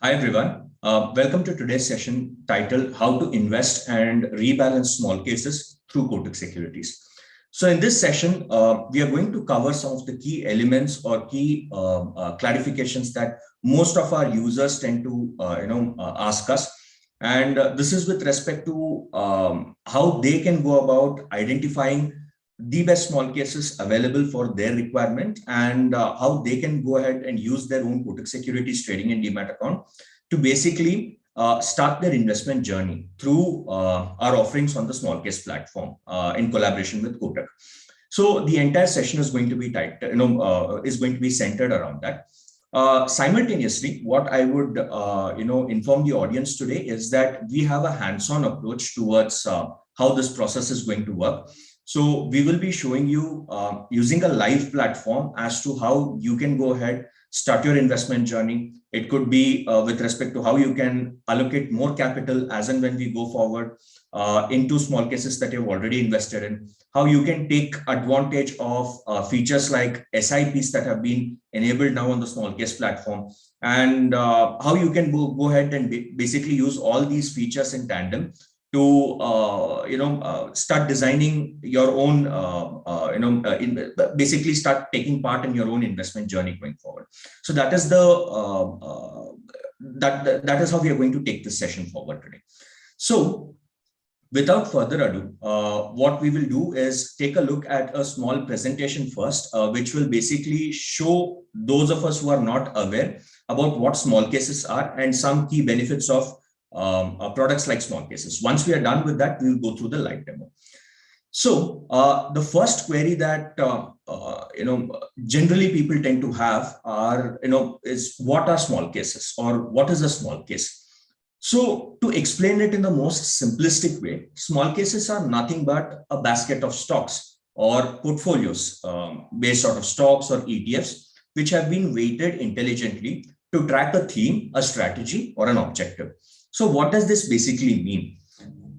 Hi everyone. Welcome to today's session titled How to Invest and Rebalance Small Cases through Kotak Securities. So in this session, we are going to cover some of the key elements or key clarifications that most of our users tend to ask us. And this is with respect to how they can go about identifying the best small cases available for their requirement and how they can go ahead and use their own Kotak Securities trading and demat account to basically start their investment journey through our offerings on the small case platform in collaboration with Kotak. So the entire session is going to be centered around that. Simultaneously, what I would inform the audience today is that we have a hands-on approach towards how this process is going to work. So we will be showing you using a live platform as to how you can go ahead, start your investment journey. It could be with respect to how you can allocate more capital as and when we go forward into small cases that you've already invested in, how you can take advantage of features like SIPs that have been enabled now on the small case platform, and how you can go ahead and basically use all these features in tandem to start designing your own basically start taking part in your own investment journey going forward. So that is the that is how we are going to take this session forward today. So without further ado, what we will do is take a look at a small presentation first, which will basically show those of us who are not aware about what small cases are and some key benefits of products like small cases. Once we are done with that, we will go through the live demo. So the first query that generally people tend to have are is what are small cases or what is a small case? So to explain it in the most simplistic way, small cases are nothing but a basket of stocks or portfolios based out of stocks or ETFs, which have been weighted intelligently to track a theme, a strategy, or an objective. So what does this basically mean?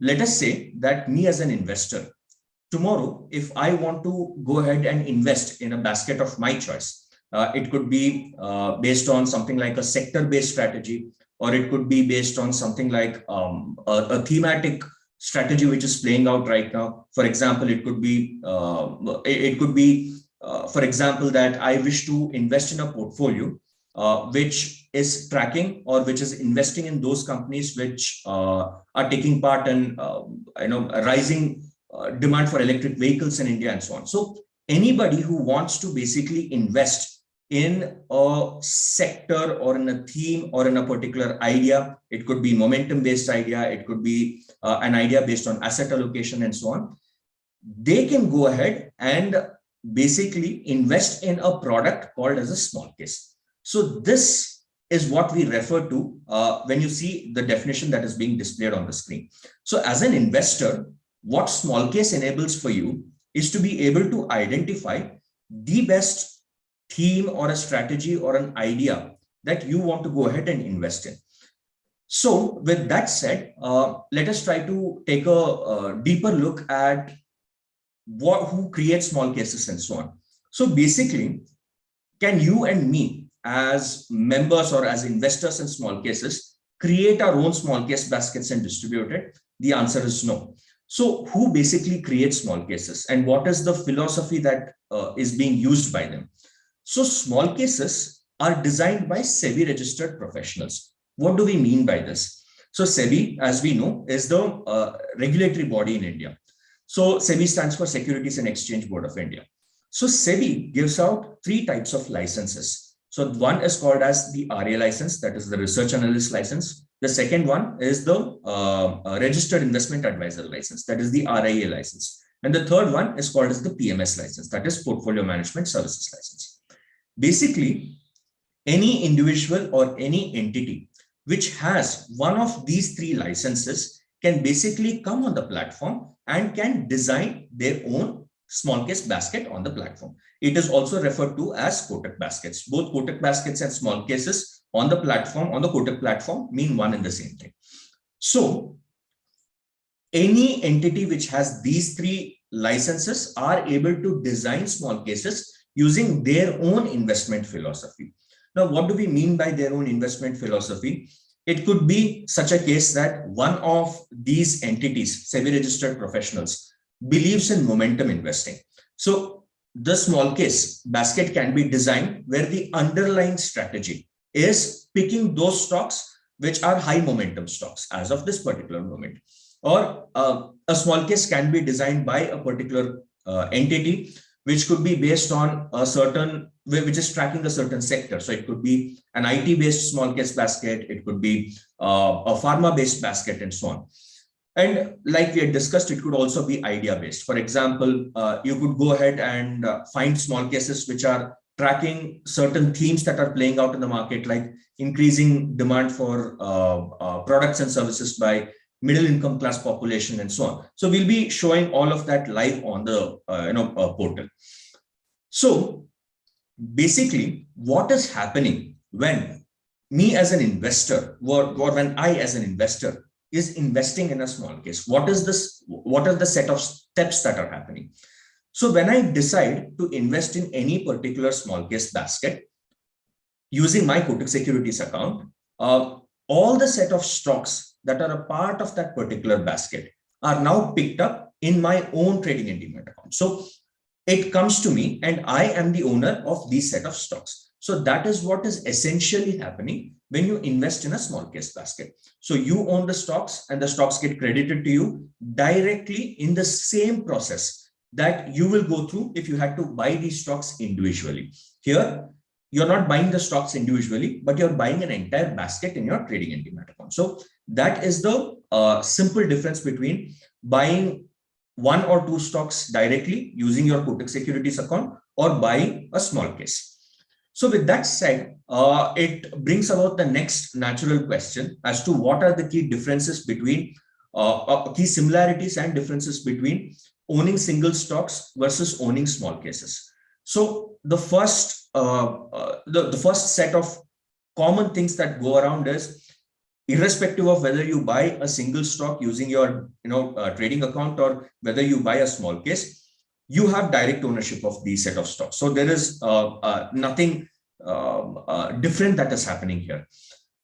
Let us say that me as an investor, tomorrow, if I want to go ahead and invest in a basket of my choice, it could be based on something like a sector-based strategy, or it could be based on something like a thematic strategy which is playing out right now. For example, it could be for example, that I wish to invest in a portfolio which is tracking or which is investing in those companies which are taking part in a rising demand for electric vehicles in India and so on. So anybody who wants to basically invest in a sector or in a theme or in a particular idea, it could be momentum based idea, it could be an idea based on asset allocation and so on, they can go ahead and basically invest in a product called as a small case. So this is what we refer to when you see the definition that is being displayed on the screen. So as an investor, what small case enables for you is to be able to identify the best theme or a strategy or an idea that you want to go ahead and invest in. So with that said, let us try to take a deeper look at who creates small cases and so on. So basically, can you and me as members or as investors in small cases create our own small case baskets and distribute it? The answer is no. So who basically creates small cases and what is the philosophy that is being used by them? So small cases are designed by SEBI registered professionals. What do we mean by this? So SEBI, as we know, is the regulatory body in India. So SEBI stands for Securities and Exchange Board of India. So SEBI gives out three types of licenses. So one is called as the RA license, that is the research analyst license. The second one is the registered investment advisor license, that is the RIA license. And the third one is called as the PMS license, that is portfolio management services license. Basically, any individual or any entity which has one of these three licenses can basically come on the platform and can design their own small case basket on the platform. It is also referred to as Kotak baskets. Both Kotak baskets and small cases on the platform, on the Kotak platform, mean one and the same thing. So any entity which has these three licenses are able to design small cases using their own investment philosophy. Now, what do we mean by their own investment philosophy? It could be such a case that one of these entities, semi-registered professionals, believes in momentum investing. So the small case basket can be designed where the underlying strategy is picking those stocks which are high momentum stocks as of this particular moment. Or a small case can be designed by a particular entity, which could be based on a certain, which is tracking a certain sector. So it could be an IT based small case basket, it could be a pharma based basket, and so on. And like we had discussed, it could also be idea based. For example, you could go ahead and find small cases which are tracking certain themes that are playing out in the market, like increasing demand for products and services by middle income class population, and so on. So we'll be showing all of that live on the portal. So basically, what is happening when me as an investor, or when I as an investor is investing in a small case? What is this? What are the set of steps that are happening? So when I decide to invest in any particular small case basket using my Kotak Securities account, all the set of stocks that are a part of that particular basket are now picked up in my own trading and demat account. So it comes to me and I am the owner of these set of stocks. So that is what is essentially happening when you invest in a small case basket. So you own the stocks and the stocks get credited to you directly in the same process that you will go through if you had to buy these stocks individually. Here, you're not buying the stocks individually, but you're buying an entire basket in your trading and demat account. So that is the simple difference between buying one or two stocks directly using your Kotak Securities account or buying a small case. So with that said, it brings about the next natural question as to what are the key differences between key similarities and differences between owning single stocks versus owning small cases. So the first set of common things that go around is, irrespective of whether you buy a single stock using your trading account or whether you buy a small case, you have direct ownership of these set of stocks. So there is nothing different that is happening here.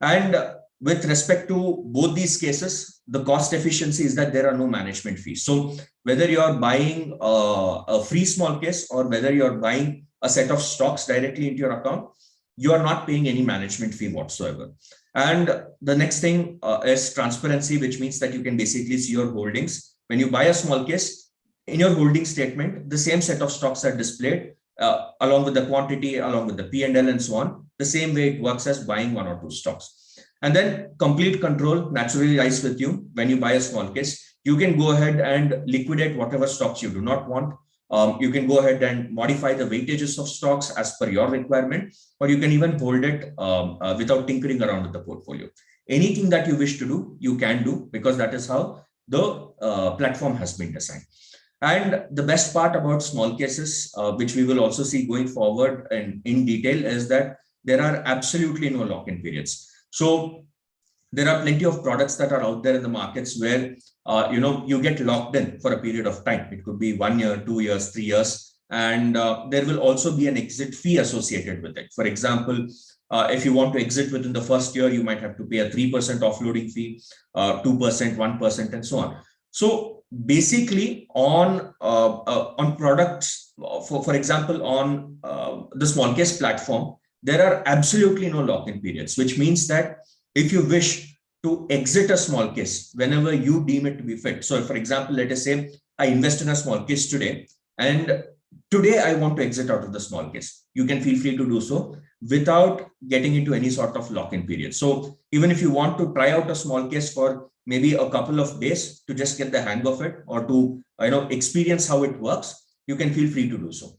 And with respect to both these cases, the cost efficiency is that there are no management fees. So whether you are buying a free small case or whether you're buying a set of stocks directly into your account, you are not paying any management fee whatsoever. And the next thing is transparency, which means that you can basically see your holdings. When you buy a small case, in your holding statement, the same set of stocks are displayed along with the quantity, along with the P&L and so on, the same way it works as buying one or two stocks. And then complete control naturally lies with you. When you buy a small case, you can go ahead and liquidate whatever stocks you do not want. You can go ahead and modify the weightages of stocks as per your requirement, or you can even hold it without tinkering around with the portfolio. Anything that you wish to do, you can do, because that is how the platform has been designed. And the best part about small cases, which we will also see going forward and in detail, is that there are absolutely no lock-in periods. So there are plenty of products that are out there in the markets where you get locked in for a period of time. It could be 1 year, 2 years, 3 years, and there will also be an exit fee associated with it. For example, if you want to exit within the first year, you might have to pay a 3% offloading fee, 2%, 1%, and so on. So basically, on products, for example, on the small case platform, there are absolutely no lock-in periods, which means that if you wish to exit a small case whenever you deem it to be fit. So, for example, let us say I invest in a small case today, and today I want to exit out of the small case. You can feel free to do so without getting into any sort of lock-in period. So even if you want to try out a small case for maybe a couple of days to just get the hang of it, or to experience how it works, you can feel free to do so.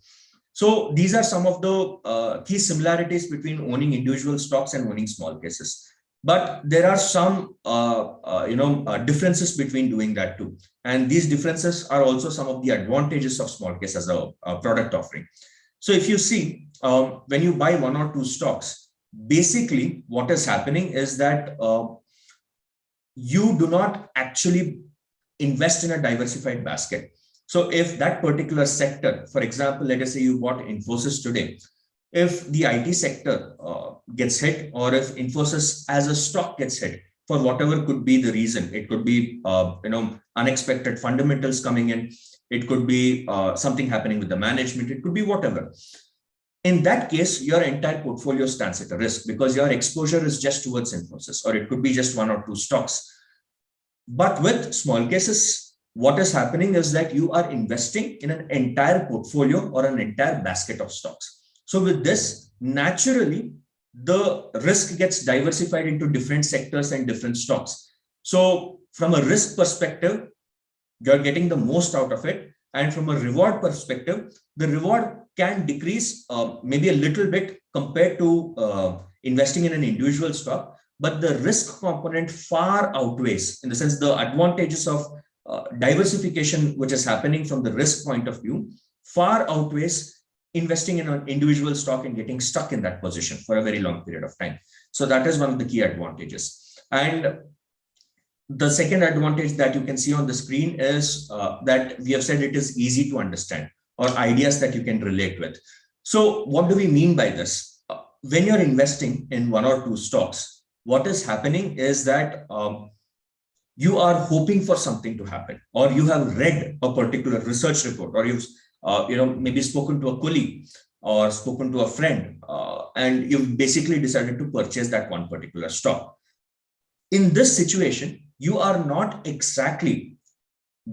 So these are some of the key similarities between owning individual stocks and owning small cases. But there are some differences between doing that too. And these differences are also some of the advantages of small case as a product offering. So if you see, when you buy one or two stocks, basically what is happening is that you do not actually invest in a diversified basket. So if that particular sector, for example, let us say you bought Infosys today, if the IT sector gets hit, or if Infosys as a stock gets hit for whatever could be the reason. It could be unexpected fundamentals coming in. It could be something happening with the management. It could be whatever. In that case, your entire portfolio stands at a risk because your exposure is just towards Infosys, or it could be just one or two stocks. But with small cases, what is happening is that you are investing in an entire portfolio or an entire basket of stocks. So with this, naturally, the risk gets diversified into different sectors and different stocks. So from a risk perspective, you're getting the most out of it. And from a reward perspective, the reward can decrease maybe a little bit compared to investing in an individual stock, but the risk component far outweighs, in the sense the advantages of diversification, which is happening from the risk point of view, far outweighs investing in an individual stock and getting stuck in that position for a very long period of time. So that is one of the key advantages. And the second advantage that you can see on the screen is that we have said it is easy to understand, or ideas that you can relate with. So what do we mean by this? When you're investing in one or two stocks, what is happening is that you are hoping for something to happen, or you have read a particular research report, or you've maybe spoken to a colleague or spoken to a friend, and you've basically decided to purchase that one particular stock. In this situation, you are not exactly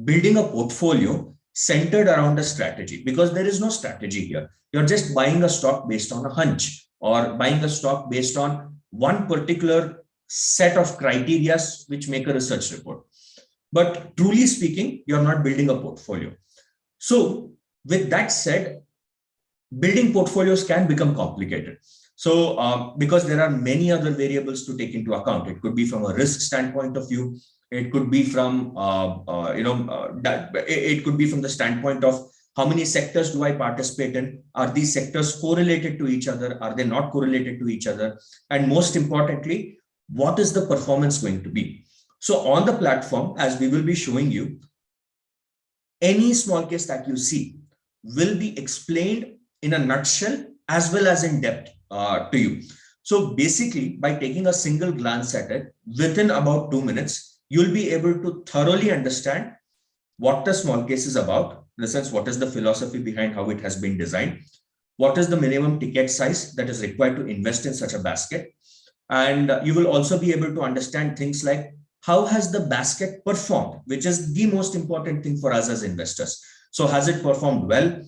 building a portfolio centered around a strategy, because there is no strategy here. You're just buying a stock based on a hunch, or buying a stock based on one particular set of criteria which make a research report. But truly speaking, you're not building a portfolio. So with that said, building portfolios can become complicated. So because there are many other variables to take into account. It could be from a risk standpoint of view. It could be from it could be from the standpoint of how many sectors do I participate in? Are these sectors correlated to each other? Are they not correlated to each other? And most importantly, what is the performance going to be? So on the platform, as we will be showing you, any small case that you see will be explained in a nutshell as well as in depth to you. So basically, by taking a single glance at it, within about 2 minutes, you'll be able to thoroughly understand what the small case is about, in the sense, what is the philosophy behind how it has been designed, what is the minimum ticket size that is required to invest in such a basket. And you will also be able to understand things like how has the basket performed, which is the most important thing for us as investors. So has it performed well?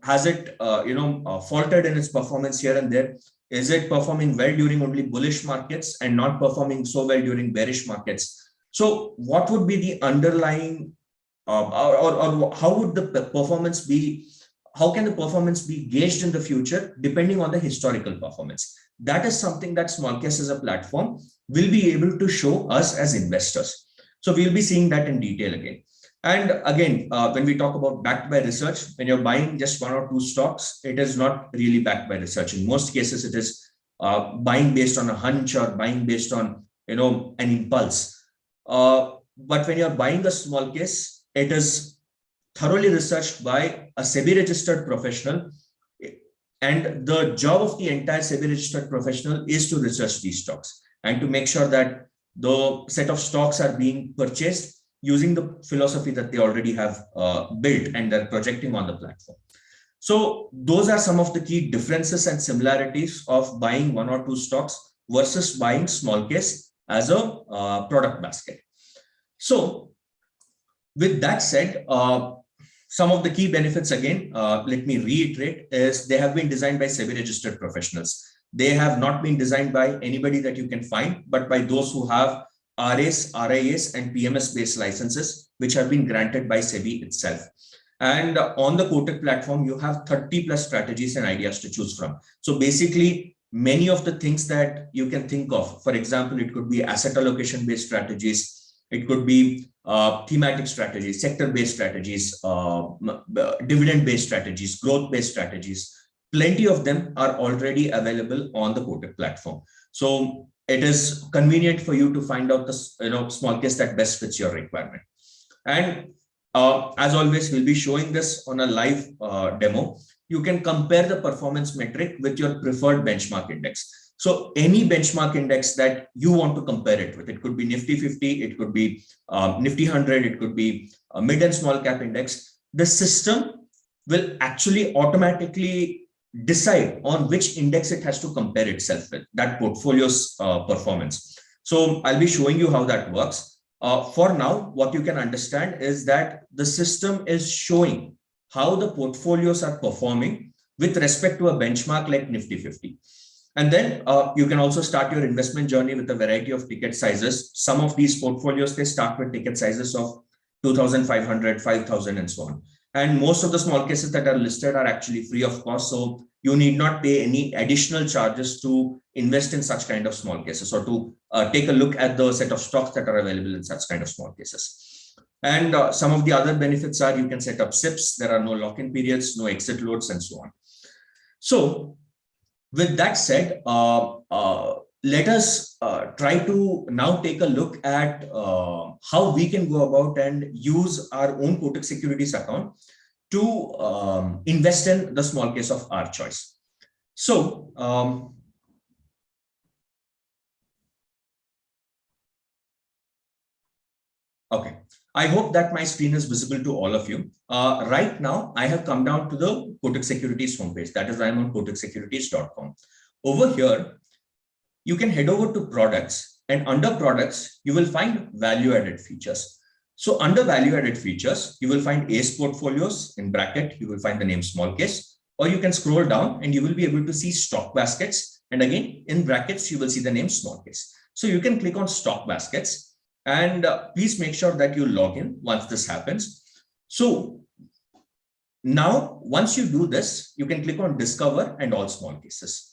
Has it faltered in its performance here and there? Is it performing well during only bullish markets and not performing so well during bearish markets? So what would be the underlying or how would the performance be? How can the performance be gauged in the future depending on the historical performance? That is something that Smallcase as a platform will be able to show us as investors. So we'll be seeing that in detail again. And again, when we talk about backed by research, when you're buying just one or two stocks, it is not really backed by research. In most cases, it is buying based on a hunch or buying based on an impulse. But when you're buying a small case, it is thoroughly researched by a SEBI registered professional. And the job of the entire SEBI registered professional is to research these stocks and to make sure that the set of stocks are being purchased using the philosophy that they already have built and they're projecting on the platform. So those are some of the key differences and similarities of buying one or two stocks versus buying small case as a product basket. So with that said, some of the key benefits, again, let me reiterate, is they have been designed by SEBI registered professionals. They have not been designed by anybody that you can find, but by those who have RAs, RIAs, and PMS-based licenses, which have been granted by SEBI itself. And on the Kotak platform, you have 30 plus strategies and ideas to choose from. So basically, many of the things that you can think of, for example, it could be asset allocation-based strategies, it could be thematic strategies, sector-based strategies, dividend-based strategies, growth-based strategies. Plenty of them are already available on the Kotak platform. So it is convenient for you to find out the small case that best fits your requirement. And as always, we'll be showing this on a live demo. you can compare the performance metric with your preferred benchmark index. So any benchmark index that you want to compare it with, it could be Nifty 50, it could be Nifty 100, it could be a mid and small cap index. The system will actually automatically decide on which index it has to compare itself with, that portfolio's performance. So I'll be showing you how that works. For now, what you can understand is that the system is showing how the portfolios are performing with respect to a benchmark like Nifty 50. And then you can also start your investment journey with a variety of ticket sizes. Some of these portfolios, they start with ticket sizes of 2,500, 5,000 and so on. And most of the small cases that are listed are actually free of cost. So you need not pay any additional charges to invest in such kind of small cases or to take a look at the set of stocks that are available in such kind of small cases. And some of the other benefits are you can set up SIPs. There are no lock-in periods, no exit loads and so on. So with that said, let us try to now take a look at how we can go about and use our own Kotak Securities account to invest in the small case of our choice. So, okay, I hope that my screen is visible to all of you. Right now, I have come down to the Kotak Securities homepage. That is why I'm on kotaksecurities.com. Over here, you can head over to products, and under products, you will find value-added features. So under value-added features, you will find ACE portfolios. In bracket, you will find the name small case, or you can scroll down and you will be able to see stock baskets. And again, in brackets, you will see the name small case. So you can click on stock baskets, and please make sure that you log in once this happens. So now, once you do this, you can click on discover and all small cases.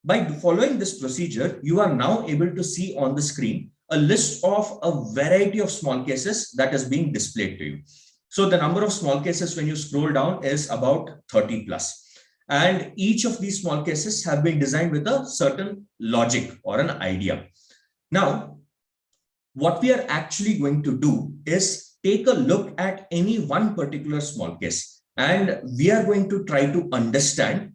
By following this procedure, you are now able to see on the screen a list of a variety of small cases that is being displayed to you. So the number of small cases when you scroll down is about 30 plus. And each of these small cases have been designed with a certain logic or an idea. Now, what we are actually going to do is take a look at any one particular small case. And we are going to try to understand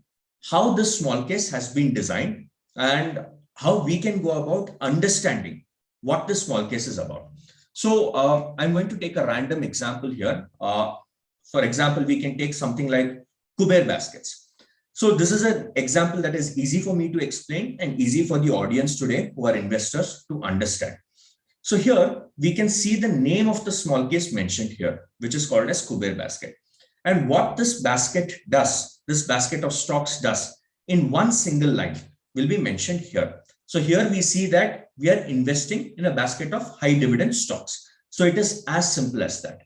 how this small case has been designed and how we can go about understanding what this small case is about. So I'm going to take a random example here. For example, we can take something like Kuber baskets. So this is an example that is easy for me to explain and easy for the audience today who are investors to understand. So here we can see the name of the small case mentioned here, which is called as Kuber basket. And what this basket does, this basket of stocks does in one single line will be mentioned here. So here we see that we are investing in a basket of high dividend stocks. So it is as simple as that.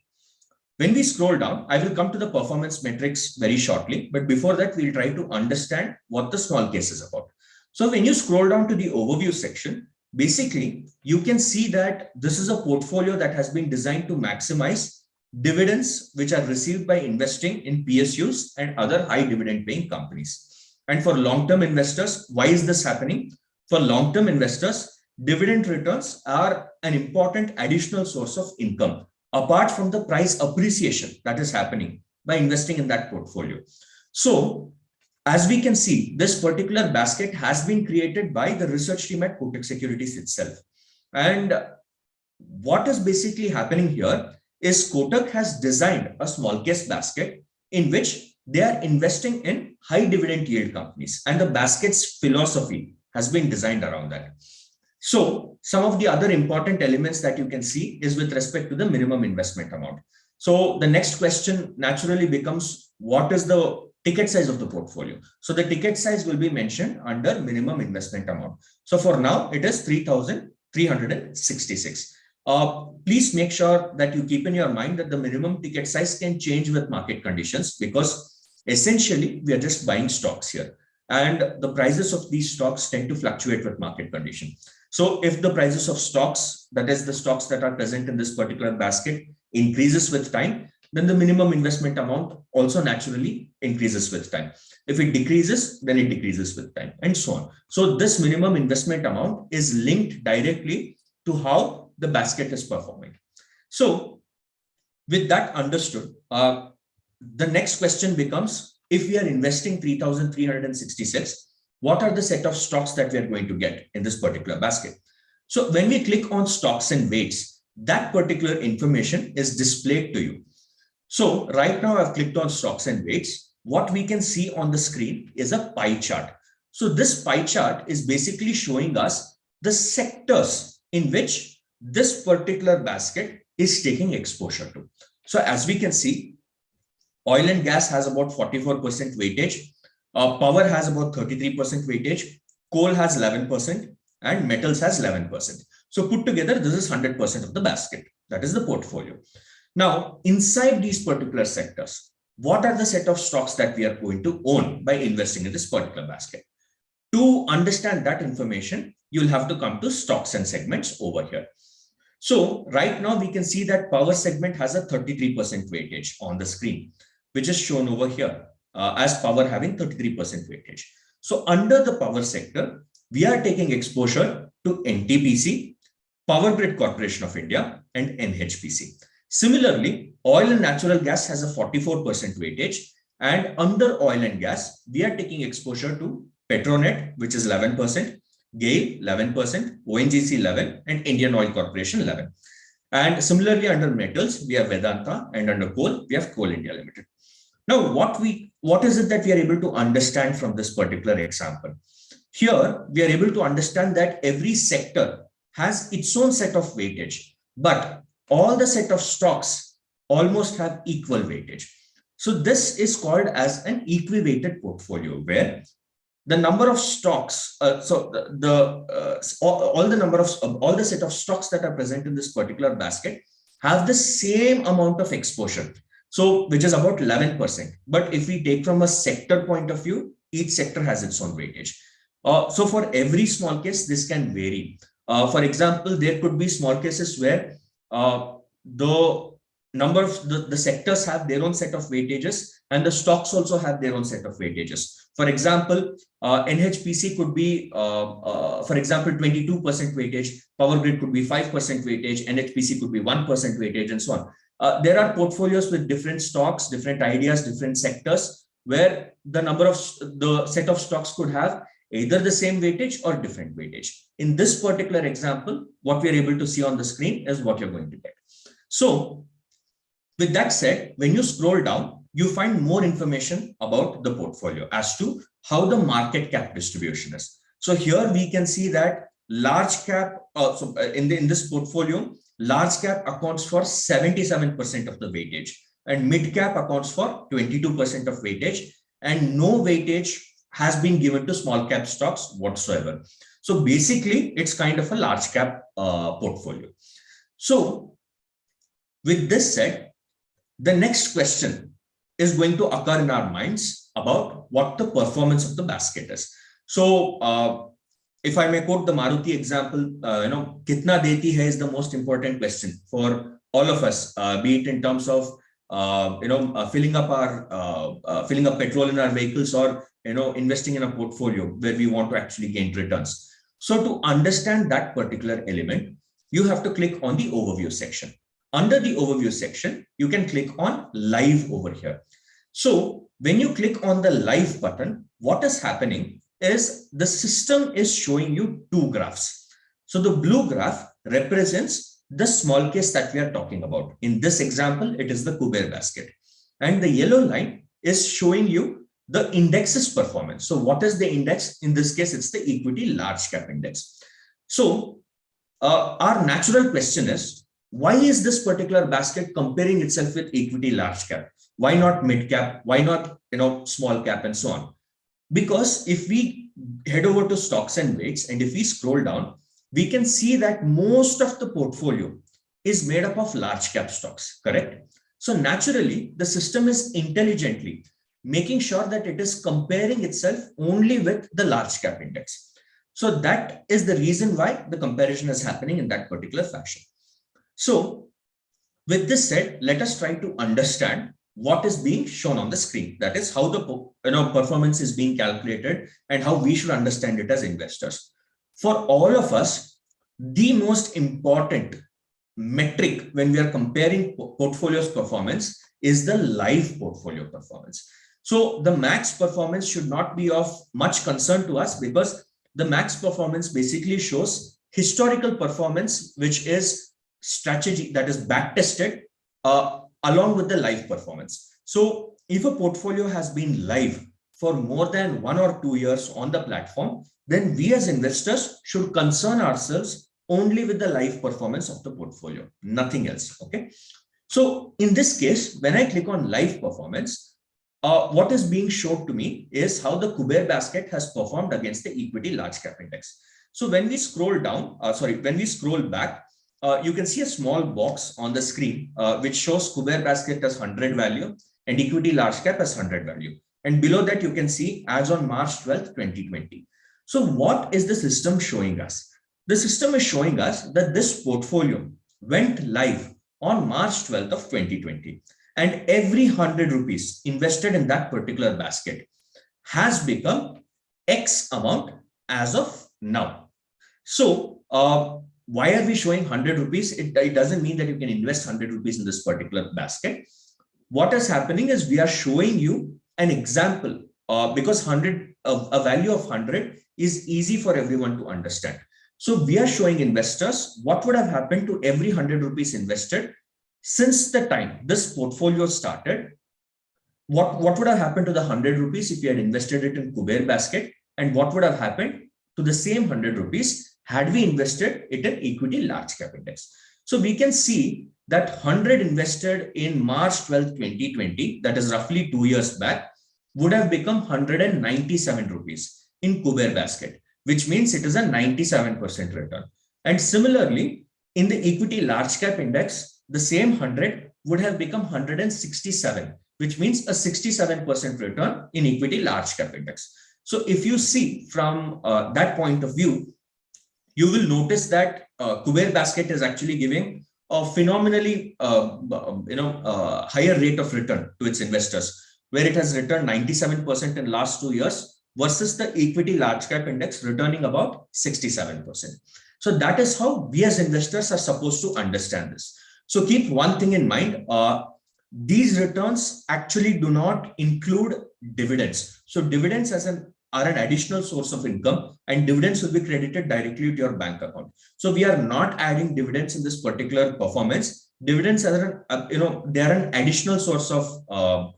When we scroll down, I will come to the performance metrics very shortly. But before that, we'll try to understand what the small case is about. So when you scroll down to the overview section, basically, you can see that this is a portfolio that has been designed to maximize dividends which are received by investing in PSUs and other high dividend paying companies. And for long-term investors, why is this happening? For long-term investors, dividend returns are an important additional source of income apart from the price appreciation that is happening by investing in that portfolio. So as we can see, this particular basket has been created by the research team at Kotak Securities itself. And what is basically happening here is Kotak has designed a small case basket in which they are investing in high dividend yield companies, and the basket's philosophy has been designed around that. So some of the other important elements that you can see is with respect to the minimum investment amount. So the next question naturally becomes, what is the ticket size of the portfolio? So the ticket size will be mentioned under minimum investment amount. So for now, it is 3,366. Please make sure that you keep in your mind that the minimum ticket size can change with market conditions, because essentially we are just buying stocks here, and the prices of these stocks tend to fluctuate with market condition. So if the prices of stocks, that is the stocks that are present in this particular basket, increases with time, then the minimum investment amount also naturally increases with time. If it decreases, then it decreases with time, and so on. So this minimum investment amount is linked directly to how the basket is performing. So with that understood, the next question becomes, if we are investing 3,366, what are the set of stocks that we are going to get in this particular basket? So when we click on stocks and weights, that particular information is displayed to you. So right now I've clicked on stocks and weights. What we can see on the screen is a pie chart. So this pie chart is basically showing us the sectors in which this particular basket is taking exposure to. So as we can see, oil and gas has about 44% weightage. Power has about 33% weightage. Coal has 11% and metals has 11%. So put together, this is 100% of the basket. That is the portfolio. Now, inside these particular sectors, what are the set of stocks that we are going to own by investing in this particular basket? To understand that information, you'll have to come to stocks and segments over here. So right now we can see that power segment has a 33% weightage on the screen, which is shown over here as power having 33% weightage. So under the power sector, we are taking exposure to NTPC, Power Grid Corporation of India, and NHPC. Similarly, oil and natural gas has a 44% weightage, and under oil and gas, we are taking exposure to Petronet, which is 11%, GAIL 11%, ONGC 11%, and Indian Oil Corporation 11%. And similarly, under metals, we have Vedanta, and under coal, we have Coal India Limited. Now, what is it that we are able to understand from this particular example? Here, we are able to understand that every sector has its own set of weightage, but all the set of stocks almost have equal weightage. So this is called as an equiveighted portfolio, where the number of stocks, all the set of stocks that are present in this particular basket have the same amount of exposure. So which is about 11%. But if we take from a sector point of view, each sector has its own weightage. So for every small case, this can vary. For example, there could be small cases where the number of the sectors have their own set of weightages, and the stocks also have their own set of weightages. For example, NHPC could be, for example, 22% weightage, Power Grid could be 5% weightage, NHPC could be 1% weightage, and so on. There are portfolios with different stocks, different ideas, different sectors, where the set of stocks could have either the same weightage or different weightage. In this particular example, what we are able to see on the screen is what you're going to get. So with that said, when you scroll down, you find more information about the portfolio as to how the market cap distribution is. So here we can see that large cap, in this portfolio, large cap accounts for 77% of the weightage, and mid cap accounts for 22% of weightage, and no weightage has been given to small cap stocks whatsoever. So basically, it's kind of a large cap portfolio. So with this said, the next question is going to occur in our minds about what the performance of the basket is. So if I may quote the Maruti example, kitna deti hai is the most important question for all of us, be it in terms of filling up petrol in our vehicles, or investing in a portfolio where we want to actually gain returns. So to understand that particular element, you have to click on the overview section. Under the overview section, you can click on live over here. So when you click on the live button, what is happening is the system is showing you two graphs. So the blue graph represents the small case that we are talking about. In this example, it is the Kuber basket. And the yellow line is showing you the index's performance. So what is the index? In this case, it's the equity large cap index. So our natural question is, why is this particular basket comparing itself with equity large cap? Why not mid cap? Why not small cap, and so on? Because if we head over to stocks and weights, and if we scroll down, we can see that most of the portfolio is made up of large cap stocks, correct? So naturally, the system is intelligently making sure that it is comparing itself only with the large cap index. So that is the reason why the comparison is happening in that particular fashion. So with this said, let us try to understand what is being shown on the screen. That is how the performance is being calculated and how we should understand it as investors. For all of us, the most important metric when we are comparing portfolio's performance is the live portfolio performance. So the max performance should not be of much concern to us, because the max performance basically shows historical performance, which is strategy that is back tested along with the live performance. So if a portfolio has been live for more than 1 or 2 years on the platform, then we as investors should concern ourselves only with the live performance of the portfolio, nothing else. Okay. So in this case, when I click on live performance, what is being shown to me is how the Kuber basket has performed against the equity large cap index. So when we scroll down, when we scroll back, you can see a small box on the screen, which shows Kuber basket as 100 value and equity large cap as 100 value. And below that, you can see as on March 12th, 2020. So what is the system showing us? The system is showing us that this portfolio went live on March 12th of 2020. And every 100 rupees invested in that particular basket has become X amount as of now. So why are we showing 100 rupees? It doesn't mean that you can invest 100 rupees in this particular basket. What is happening is we are showing you an example because a value of 100 is easy for everyone to understand. So we are showing investors what would have happened to every 100 rupees invested since the time this portfolio started. What would have happened to the 100 rupees if you had invested it in Kuber basket, and what would have happened to the same 100 rupees had we invested it in equity large cap index. So we can see that 100 invested in March 12, 2020, that is roughly 2 years back, would have become 197 rupees in Kuber basket, which means it is a 97% return. And similarly, in the equity large cap index, the same 100 would have become 167, which means a 67% return in equity large cap index. So if you see from that point of view, you will notice that Kuber basket is actually giving a phenomenally higher rate of return to its investors, where it has returned 97% in last 2 years versus the equity large cap index returning about 67%. So that is how we as investors are supposed to understand this. So keep one thing in mind, these returns actually do not include dividends. So dividends are an additional source of income, and dividends will be credited directly to your bank account. So we are not adding dividends in this particular performance. Dividends are, they are an additional source of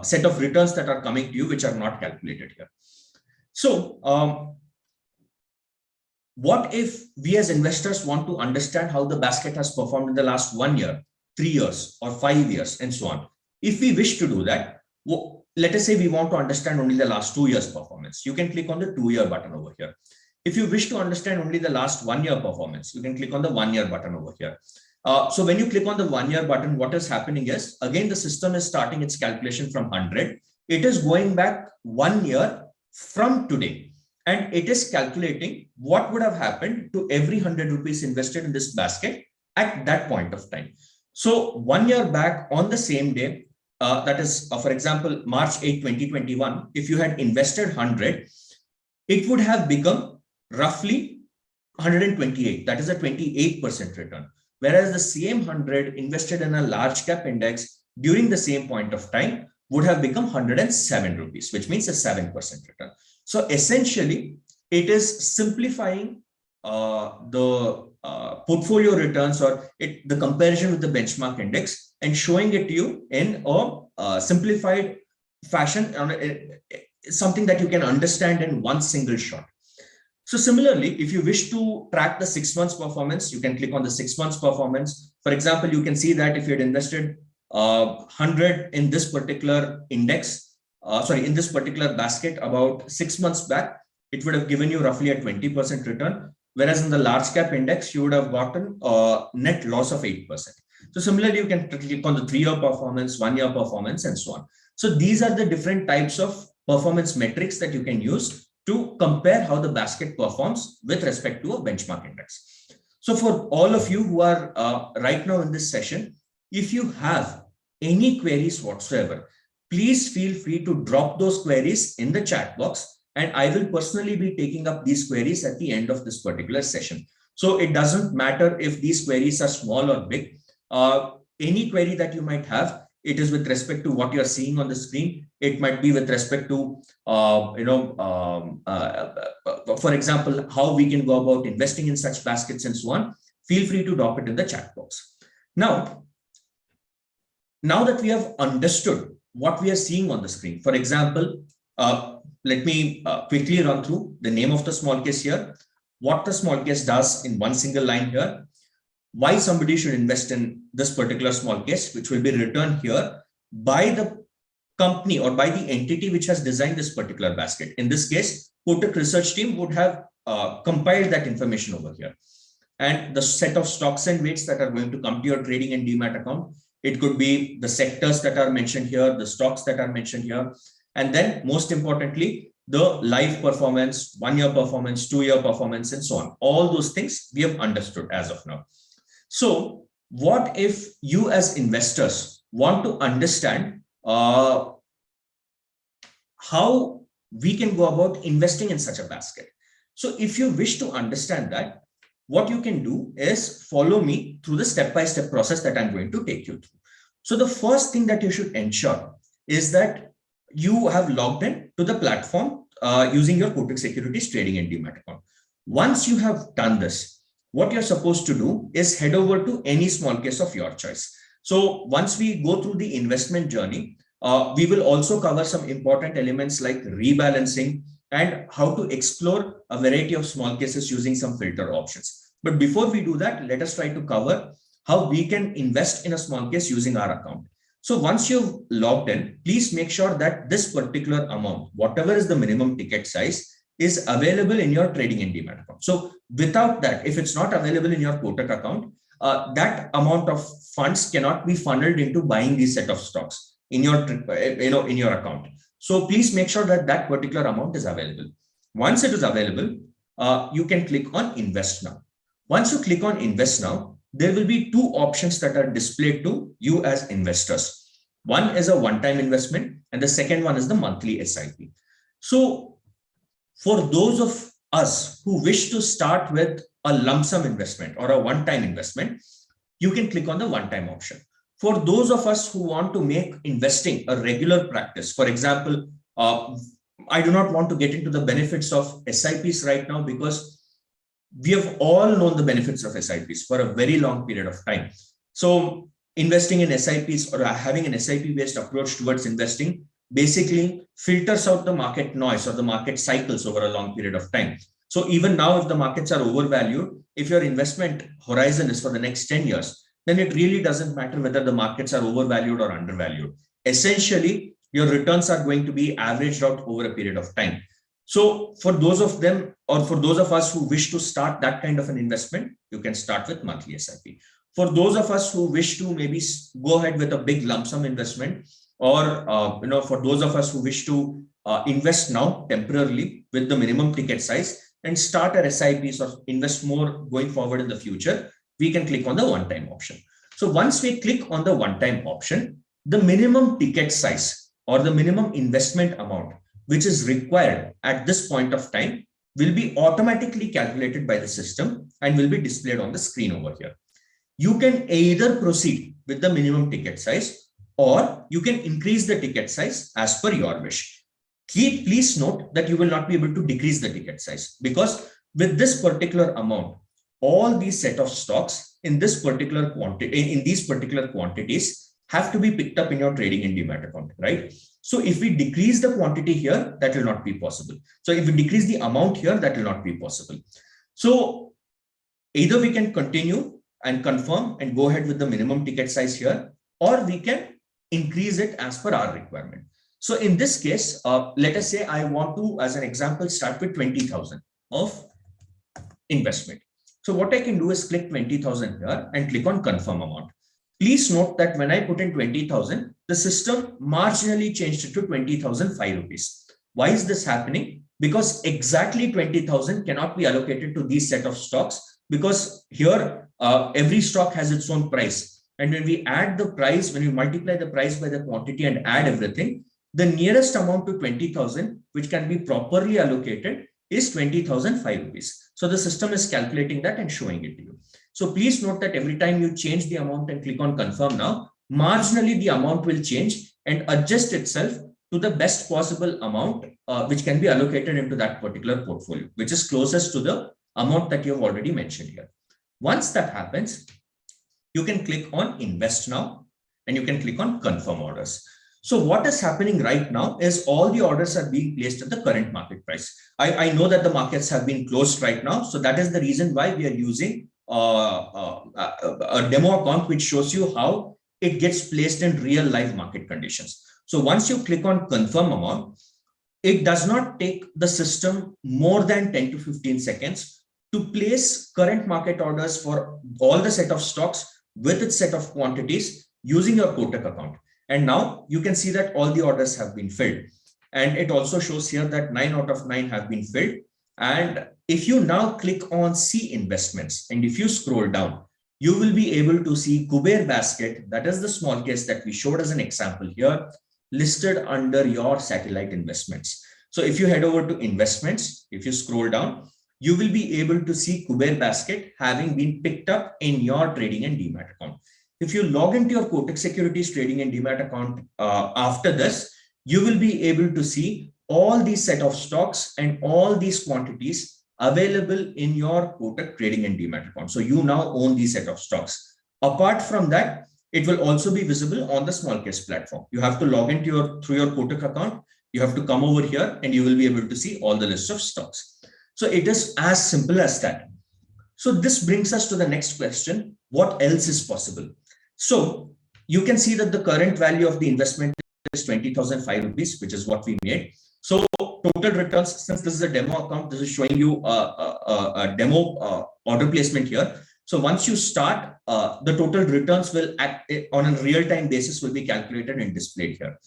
set of returns that are coming to you, which are not calculated here. So what if we as investors want to understand how the basket has performed in the last 1 year, 3 years, or 5 years, and so on? If we wish to do that, let us say we want to understand only the last 2 years performance. You can click on the 2-year button over here. If you wish to understand only the last 1 year performance, you can click on the 1-year button over here. So when you click on the 1-year button, what is happening is, again, the system is starting its calculation from 100. It is going back 1 year from today, and it is calculating what would have happened to every 100 rupees invested in this basket at that point of time. So 1 year back on the same day, that is, for example, March 8, 2021, if you had invested 100, it would have become roughly 128. That is a 28% return. Whereas the same 100 invested in a large cap index during the same point of time would have become 107 rupees, which means a 7% return. So essentially, it is simplifying the portfolio returns, or the comparison with the benchmark index, and showing it to you in a simplified fashion, something that you can understand in one single shot. So similarly, if you wish to track the 6 months performance, you can click on the 6 months performance. For example, you can see that if you had invested 100 in this particular index, in this particular basket about 6 months back, it would have given you roughly a 20% return. Whereas in the large cap index, you would have gotten a net loss of 8%. So similarly, you can click on the 3-year performance, 1-year performance, and so on. So these are the different types of performance metrics that you can use to compare how the basket performs with respect to a benchmark index. So for all of you who are right now in this session, if you have any queries whatsoever, please feel free to drop those queries in the chat box, and I will personally be taking up these queries at the end of this particular session. So it doesn't matter if these queries are small or big. Any query that you might have, it is with respect to what you're seeing on the screen. It might be with respect to, for example, how we can go about investing in such baskets and so on. Feel free to drop it in the chat box. Now that we have understood what we are seeing on the screen, for example, let me quickly run through the name of the small case here, what the small case does in one single line here, why somebody should invest in this particular small case, which will be returned here by the company or by the entity which has designed this particular basket. In this case, Kotak research team would have compiled that information over here. And the set of stocks and weights that are going to come to your trading and demat account. It could be the sectors that are mentioned here, the stocks that are mentioned here. And then most importantly, the live performance, 1 year performance, 2 year performance, and so on. All those things we have understood as of now. So what if you as investors want to understand how we can go about investing in such a basket? So if you wish to understand that, what you can do is follow me through the step-by-step process that I'm going to take you through. So the first thing that you should ensure is that you have logged in to the platform using your Kotak Securities trading and demat account. Once you have done this, what you're supposed to do is head over to any small case of your choice. So once we go through the investment journey, we will also cover some important elements like rebalancing and how to explore a variety of small cases using some filter options. But before we do that, let us try to cover how we can invest in a small case using our account. So once you've logged in, please make sure that this particular amount, whatever is the minimum ticket size, is available in your trading and demat account. So without that, if it's not available in your Kotak account, that amount of funds cannot be funneled into buying these set of stocks in your, in your account. So please make sure that that particular amount is available. Once it is available, you can click on Invest Now. Once you click on Invest Now, there will be two options that are displayed to you as investors. One is a one-time investment, and the second one is the monthly SIP. So for those of us who wish to start with a lump sum investment or a one-time investment, you can click on the one-time option. For those of us who want to make investing a regular practice, for example, I do not want to get into the benefits of SIPs right now because we have all known the benefits of SIPs for a very long period of time. So investing in SIPs or having an SIP-based approach towards investing basically filters out the market noise or the market cycles over a long period of time. So even now, if the markets are overvalued, if your investment horizon is for the next 10 years, then it really doesn't matter whether the markets are overvalued or undervalued. Essentially, your returns are going to be averaged out over a period of time. So for those of them, or for those of us who wish to start that kind of an investment, you can start with monthly SIP. For those of us who wish to maybe go ahead with a big lump sum investment, or for those of us who wish to invest now temporarily with the minimum ticket size and start our SIPs or invest more going forward in the future, we can click on the one-time option. So once we click on the one-time option, the minimum ticket size or the minimum investment amount which is required at this point of time will be automatically calculated by the system and will be displayed on the screen over here. You can either proceed with the minimum ticket size or you can increase the ticket size as per your wish. Please note that you will not be able to decrease the ticket size, because with this particular amount, all these set of stocks in this particular quantity, in these particular quantities, have to be picked up in your trading and demat account, right? So if we decrease the quantity here, that will not be possible. So if we decrease the amount here, that will not be possible. So either we can continue and confirm and go ahead with the minimum ticket size here, or we can increase it as per our requirement. So in this case, let us say I want to, as an example, start with 20,000 of investment. So what I can do is click 20,000 here and click on confirm amount. Please note that when I put in 20,000, the system marginally changed it to 20,005 rupees. Why is this happening? Because exactly 20,000 cannot be allocated to these set of stocks, because here every stock has its own price. And when we add the price, when we multiply the price by the quantity and add everything, the nearest amount to 20,000, which can be properly allocated, is 20,005 rupees. So the system is calculating that and showing it to you. So please note that every time you change the amount and click on confirm now, marginally the amount will change and adjust itself to the best possible amount which can be allocated into that particular portfolio, which is closest to the amount that you have already mentioned here. Once that happens, you can click on invest now and you can click on confirm orders. So what is happening right now is all the orders are being placed at the current market price. I know that the markets have been closed right now. So that is the reason why we are using a demo account which shows you how it gets placed in real live market conditions. So once you click on confirm amount, it does not take the system more than 10 to 15 seconds to place current market orders for all the set of stocks with its set of quantities using your Kotak account. And now you can see that all the orders have been filled. And it also shows here that 9 out of 9 have been filled. And if you now click on see investments, and if you scroll down, you will be able to see Kuber basket, that is the small case that we showed as an example here, listed under your satellite investments. So if you head over to investments, if you scroll down, you will be able to see Kuber basket having been picked up in your trading and demat account. If you log into your Kotak Securities trading and demat account after this, you will be able to see all these set of stocks and all these quantities available in your Kotak trading and demat account. So you now own these set of stocks. Apart from that, it will also be visible on the small case platform. You have to log into through your Kotak account. You have to come over here and you will be able to see all the list of stocks. So it is as simple as that. So this brings us to the next question. What else is possible? So you can see that the current value of the investment is 20,005 rupees, which is what we made. So total returns, since this is a demo account, this is showing you a demo order placement here. So once you start, the total returns will act on a real-time basis will be calculated and displayed here.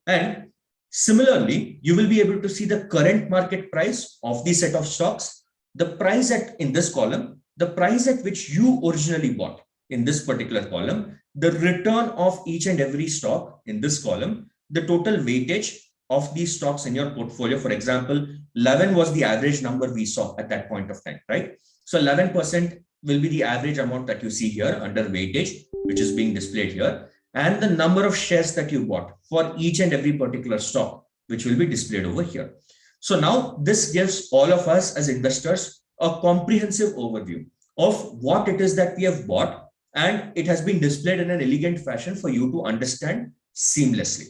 And similarly, you will be able to see the current market price of the set of stocks, the price in this column, the price at which you originally bought in this particular column, the return of each and every stock in this column, the total weightage of these stocks in your portfolio. For example, 11 was the average number we saw at that point of time, right? So 11% will be the average amount that you see here under weightage, which is being displayed here, and the number of shares that you bought for each and every particular stock, which will be displayed over here. So now this gives all of us as investors a comprehensive overview of what it is that we have bought, and it has been displayed in an elegant fashion for you to understand seamlessly.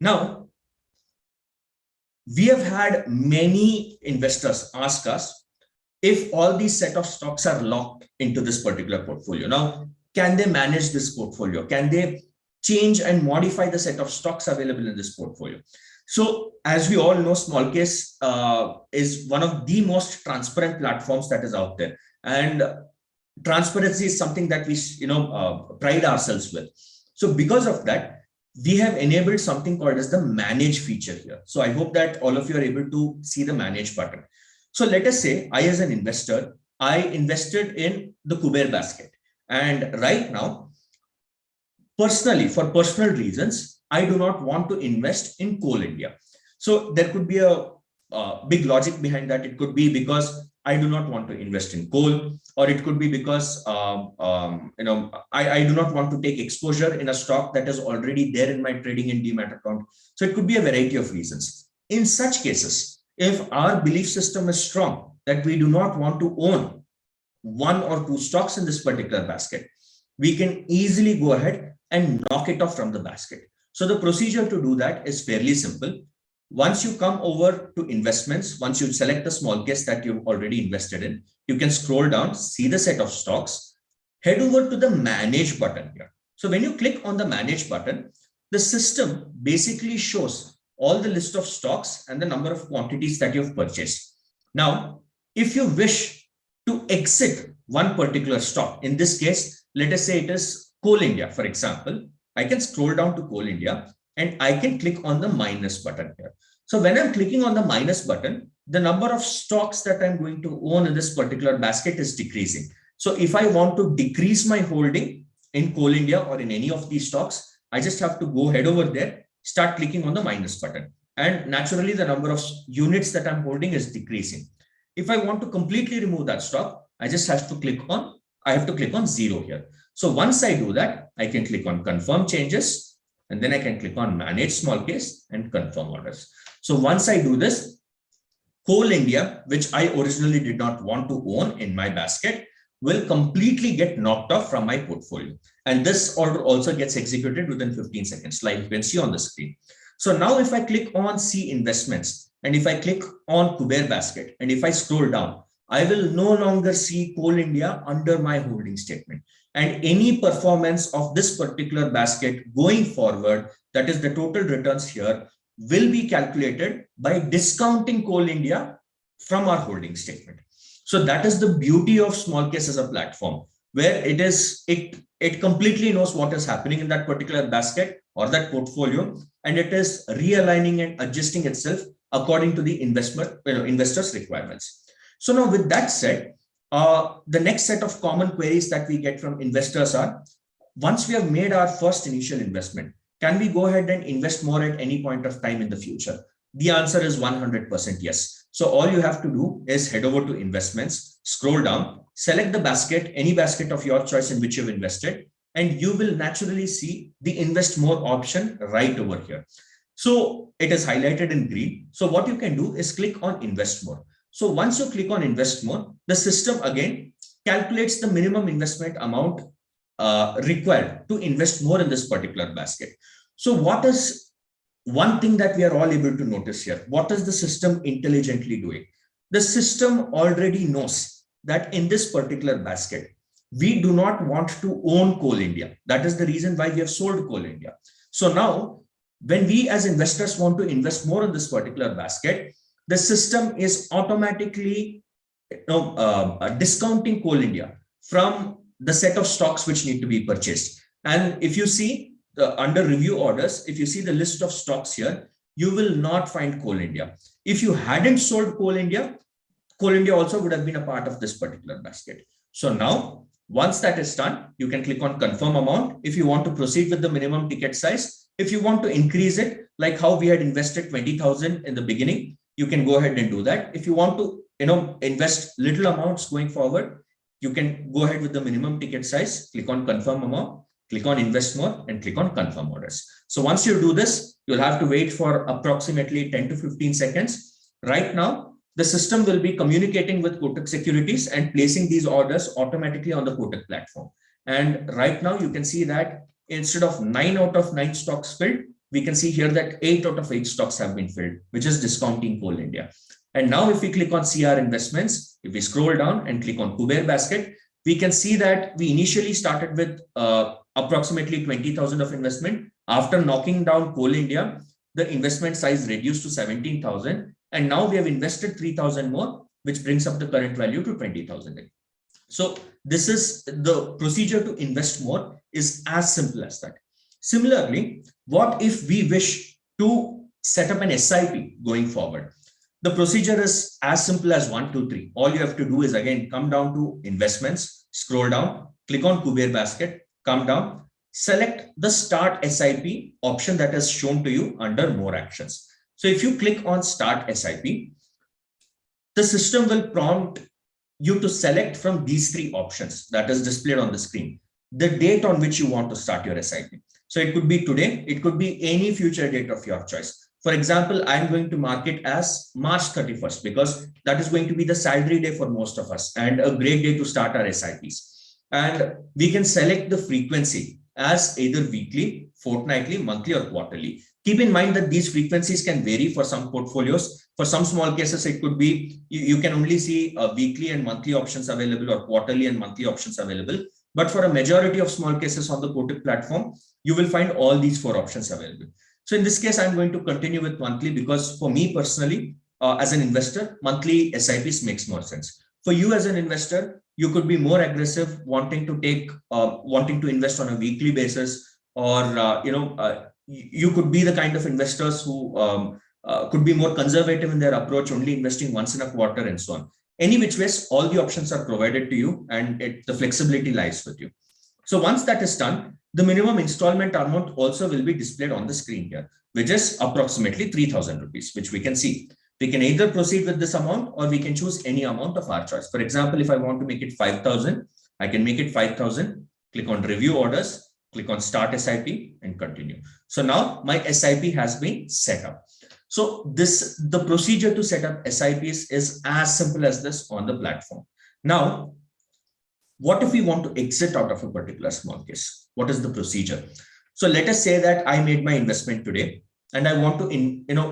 Now, we have had many investors ask us if all these set of stocks are locked into this particular portfolio. Now, can they manage this portfolio? Can they change and modify the set of stocks available in this portfolio? So as we all know, smallcase is one of the most transparent platforms that is out there. And transparency is something that we pride ourselves with. So because of that, we have enabled something called as the manage feature here. So I hope that all of you are able to see the manage button. So let us say I, as an investor, I invested in the Kuber basket. And right now, personally, for personal reasons, I do not want to invest in Coal India. So there could be a big logic behind that. It could be because I do not want to invest in coal, or it could be because I do not want to take exposure in a stock that is already there in my trading and demat account. So it could be a variety of reasons. In such cases, if our belief system is strong that we do not want to own 1 or 2 stocks in this particular basket, we can easily go ahead and knock it off from the basket. So the procedure to do that is fairly simple. Once you come over to investments, once you select the small case that you've already invested in, you can scroll down, see the set of stocks, head over to the manage button here. So when you click on the manage button, the system basically shows all the list of stocks and the number of quantities that you've purchased. Now, if you wish to exit one particular stock, in this case, let us say it is Coal India, for example, I can scroll down to Coal India and I can click on the minus button here. So when I'm clicking on the minus button, the number of stocks that I'm going to own in this particular basket is decreasing. So if I want to decrease my holding in Coal India or in any of these stocks, I just have to go head over there, start clicking on the minus button. And naturally, the number of units that I'm holding is decreasing. If I want to completely remove that stock, I just have to click on 0 here. So once I do that, I can click on confirm changes, and then I can click on manage small case and confirm orders. So once I do this, Coal India, which I originally did not want to own in my basket, will completely get knocked off from my portfolio. And this order also gets executed within 15 seconds, like you can see on the screen. So now if I click on see investments, and if I click on Kuber basket, and if I scroll down, I will no longer see Coal India under my holding statement. And any performance of this particular basket going forward, that is the total returns here, will be calculated by discounting Coal India from our holding statement. So that is the beauty of smallcase as a platform, where it completely knows what is happening in that particular basket or that portfolio, and it is realigning and adjusting itself according to the investors' requirements. So now with that said, the next set of common queries that we get from investors are, once we have made our first initial investment, can we go ahead and invest more at any point of time in the future? The answer is 100% yes. So all you have to do is head over to investments, scroll down, select the basket, any basket of your choice in which you've invested, and you will naturally see the invest more option right over here. So it is highlighted in green. So what you can do is click on invest more. So once you click on invest more, the system again calculates the minimum investment amount required to invest more in this particular basket. So what is one thing that we are all able to notice here? What is the system intelligently doing? The system already knows that in this particular basket, we do not want to own Coal India. That is the reason why we have sold Coal India. So now, when we as investors want to invest more in this particular basket, the system is automatically discounting Coal India from the set of stocks which need to be purchased. And if you see under review orders, if you see the list of stocks here, you will not find Coal India. If you hadn't sold Coal India also would have been a part of this particular basket. So now, once that is done, you can click on confirm amount. If you want to proceed with the minimum ticket size, if you want to increase it, like how we had invested 20,000 in the beginning, you can go ahead and do that. If you want to, invest little amounts going forward, you can go ahead with the minimum ticket size, click on confirm amount, click on invest more, and click on confirm orders. So once you do this, you'll have to wait for approximately 10 to 15 seconds. Right now, the system will be communicating with Kotak Securities and placing these orders automatically on the Kotak platform. And right now you can see that instead of 9 out of 9 stocks filled, we can see here that 8 out of 8 stocks have been filled, which is discounting Coal India. And now if we click on CR investments, if we scroll down and click on Kuber basket, we can see that we initially started with approximately 20,000 of investment. After knocking down Coal India, the investment size reduced to 17,000. And now we have invested 3,000 more, which brings up the current value to 20,000. So this is the procedure to invest more is as simple as that. Similarly, what if we wish to set up an SIP going forward? The procedure is as simple as 1, 2, 3. All you have to do is again, come down to investments, scroll down, click on Kuber basket, come down, select the start SIP option that is shown to you under more actions. So if you click on start SIP, the system will prompt you to select from these 3 options that is displayed on the screen, the date on which you want to start your SIP. So it could be today, it could be any future date of your choice. For example, I'm going to mark it as March 31st because that is going to be the salary day for most of us and a great day to start our SIPs. And we can select the frequency as either weekly, fortnightly, monthly, or quarterly. Keep in mind that these frequencies can vary for some portfolios. For some small cases, it could be you can only see weekly and monthly options available or quarterly and monthly options available. But for a majority of small cases on the Kotak platform, you will find all these 4 options available. So in this case, I'm going to continue with monthly because for me personally, as an investor, monthly SIPs makes more sense. For you as an investor, you could be more aggressive, wanting to invest on a weekly basis, or you could be the kind of investors who could be more conservative in their approach, only investing once in a quarter and so on. Any which ways, all the options are provided to you and the flexibility lies with you. So once that is done, the minimum installment amount also will be displayed on the screen here, which is approximately 3,000 rupees, which we can see. We can either proceed with this amount or we can choose any amount of our choice. For example, if I want to make it 5,000, I can make it 5,000, click on review orders, click on start SIP and continue. So now my SIP has been set up. So the procedure to set up SIPs is as simple as this on the platform. Now, what if we want to exit out of a particular small case? What is the procedure? So let us say that I made my investment today and I want to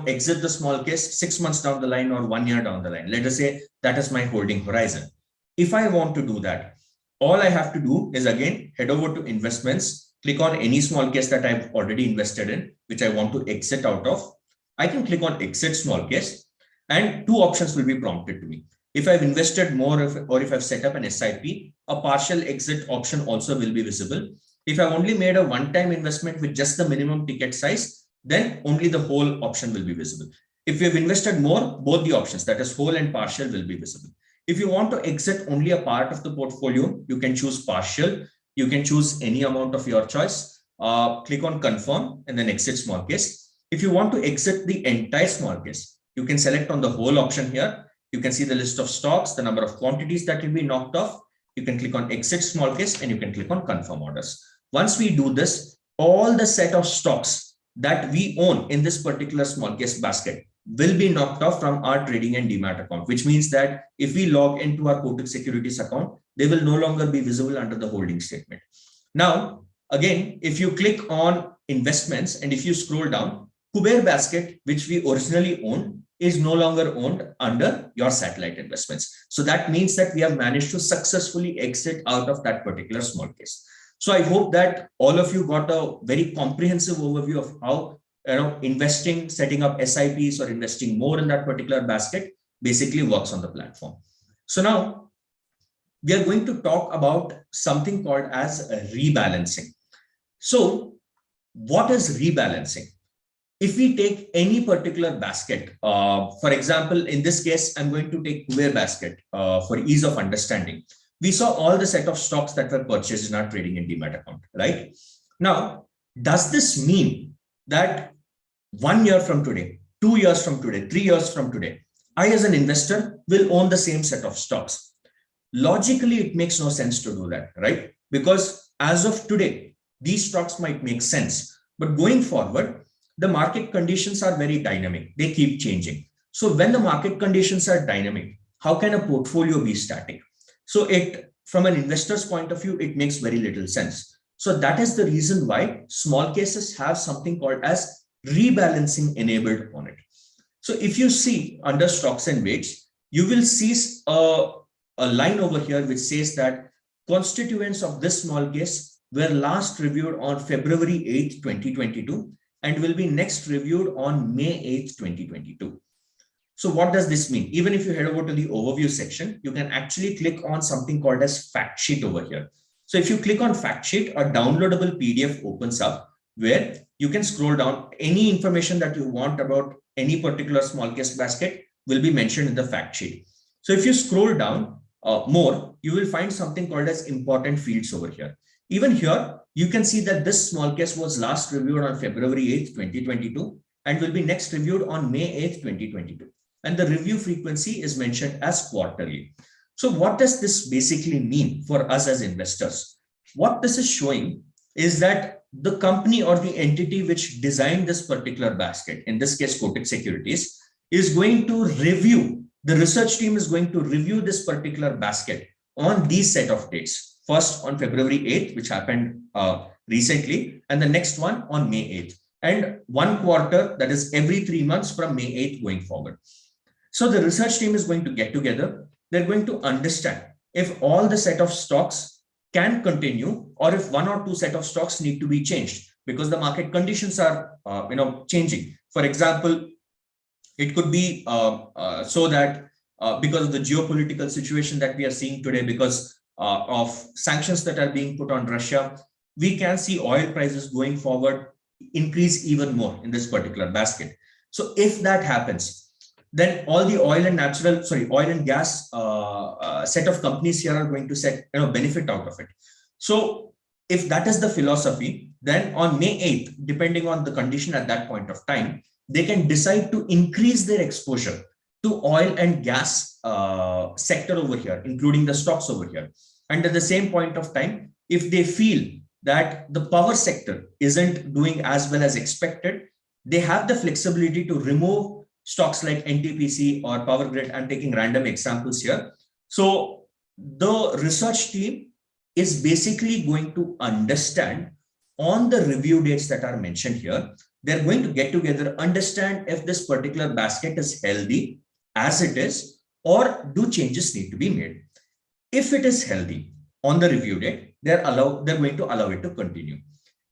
exit the small case 6 months down the line or 1 year down the line. Let us say that is my holding horizon. If I want to do that, all I have to do is again head over to investments, click on any small case that I've already invested in, which I want to exit out of. I can click on exit small case and two options will be prompted to me. If I've invested more or if I've set up an SIP, a partial exit option also will be visible. If I've only made a one-time investment with just the minimum ticket size, then only the whole option will be visible. If you've invested more, both the options, that is whole and partial, will be visible. If you want to exit only a part of the portfolio, you can choose partial. You can choose any amount of your choice. Click on confirm and then exit small case. If you want to exit the entire small case, you can select on the whole option here. You can see the list of stocks, the number of quantities that will be knocked off. You can click on exit small case and you can click on confirm orders. Once we do this, all the set of stocks that we own in this particular small case basket will be knocked off from our trading and demat account, which means that if we log into our Kotak Securities account, they will no longer be visible under the holding statement. Now, again, if you click on investments and if you scroll down, Kuber basket, which we originally owned, is no longer owned under your satellite investments. So that means that we have managed to successfully exit out of that particular small case. So I hope that all of you got a very comprehensive overview of how investing, setting up SIPs or investing more in that particular basket basically works on the platform. So now we are going to talk about something called as rebalancing. So what is rebalancing? If we take any particular basket, for example, in this case, I'm going to take Kuber basket for ease of understanding. We saw all the set of stocks that were purchased in our trading and demat account, right? Now, does this mean that 1 year from today, 2 years from today, 3 years from today, I as an investor will own the same set of stocks? Logically, it makes no sense to do that, right? Because as of today, these stocks might make sense, but going forward, the market conditions are very dynamic. They keep changing. So when the market conditions are dynamic, how can a portfolio be static? So from an investor's point of view, it makes very little sense. So that is the reason why small cases have something called as rebalancing enabled on it. So if you see under stocks and weights, you will see a line over here which says that constituents of this small case were last reviewed on February 8th, 2022 and will be next reviewed on May 8th, 2022. So what does this mean? Even if you head over to the overview section, you can actually click on something called as fact sheet over here. So if you click on fact sheet, a downloadable PDF opens up where you can scroll down. Any information that you want about any particular small case basket will be mentioned in the fact sheet. So if you scroll down more, you will find something called as important fields over here. Even here, you can see that this small case was last reviewed on February 8th, 2022 and will be next reviewed on May 8th, 2022. And the review frequency is mentioned as quarterly. So what does this basically mean for us as investors? What this is showing is that the company or the entity which designed this particular basket, in this case, Kotak Securities, is going to review, the research team is going to review this particular basket on these set of dates. First on February 8th, which happened recently, and the next one on May 8th. And one quarter, that is every 3 months from May 8th going forward. So the research team is going to get together. They're going to understand if all the set of stocks can continue or if 1 or 2 set of stocks need to be changed because the market conditions are changing. For example, it could be so that because of the geopolitical situation that we are seeing today, because of sanctions that are being put on Russia, we can see oil prices going forward increase even more in this particular basket. So if that happens, then all the oil and gas set of companies here are going to benefit out of it. So if that is the philosophy, then on May 8th, depending on the condition at that point of time, they can decide to increase their exposure to oil and gas sector over here, including the stocks over here. And at the same point of time, if they feel that the power sector isn't doing as well as expected, they have the flexibility to remove stocks like NTPC or Power Grid. I'm taking random examples here. So the research team is basically going to understand on the review dates that are mentioned here. They're going to get together, understand if this particular basket is healthy as it is, or do changes need to be made. If it is healthy on the review date, they're going to allow it to continue.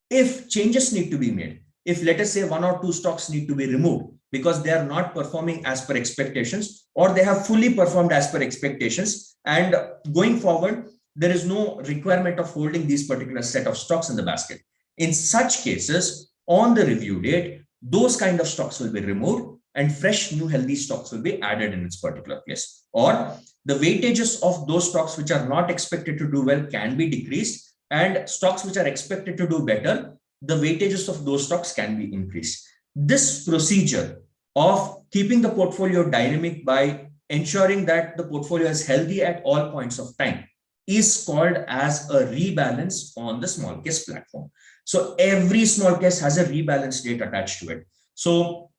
If changes need to be made, if let us say one or two stocks need to be removed because they are not performing as per expectations, or they have fully performed as per expectations, and going forward, there is no requirement of holding these particular set of stocks in the basket. In such cases, on the review date, those kind of stocks will be removed and fresh new healthy stocks will be added in its particular place. Or the weightages of those stocks which are not expected to do well can be decreased, and stocks which are expected to do better, the weightages of those stocks can be increased. This procedure of keeping the portfolio dynamic by ensuring that the portfolio is healthy at all points of time is called as a rebalance on the small case platform. So every small case has a rebalance date attached to it. So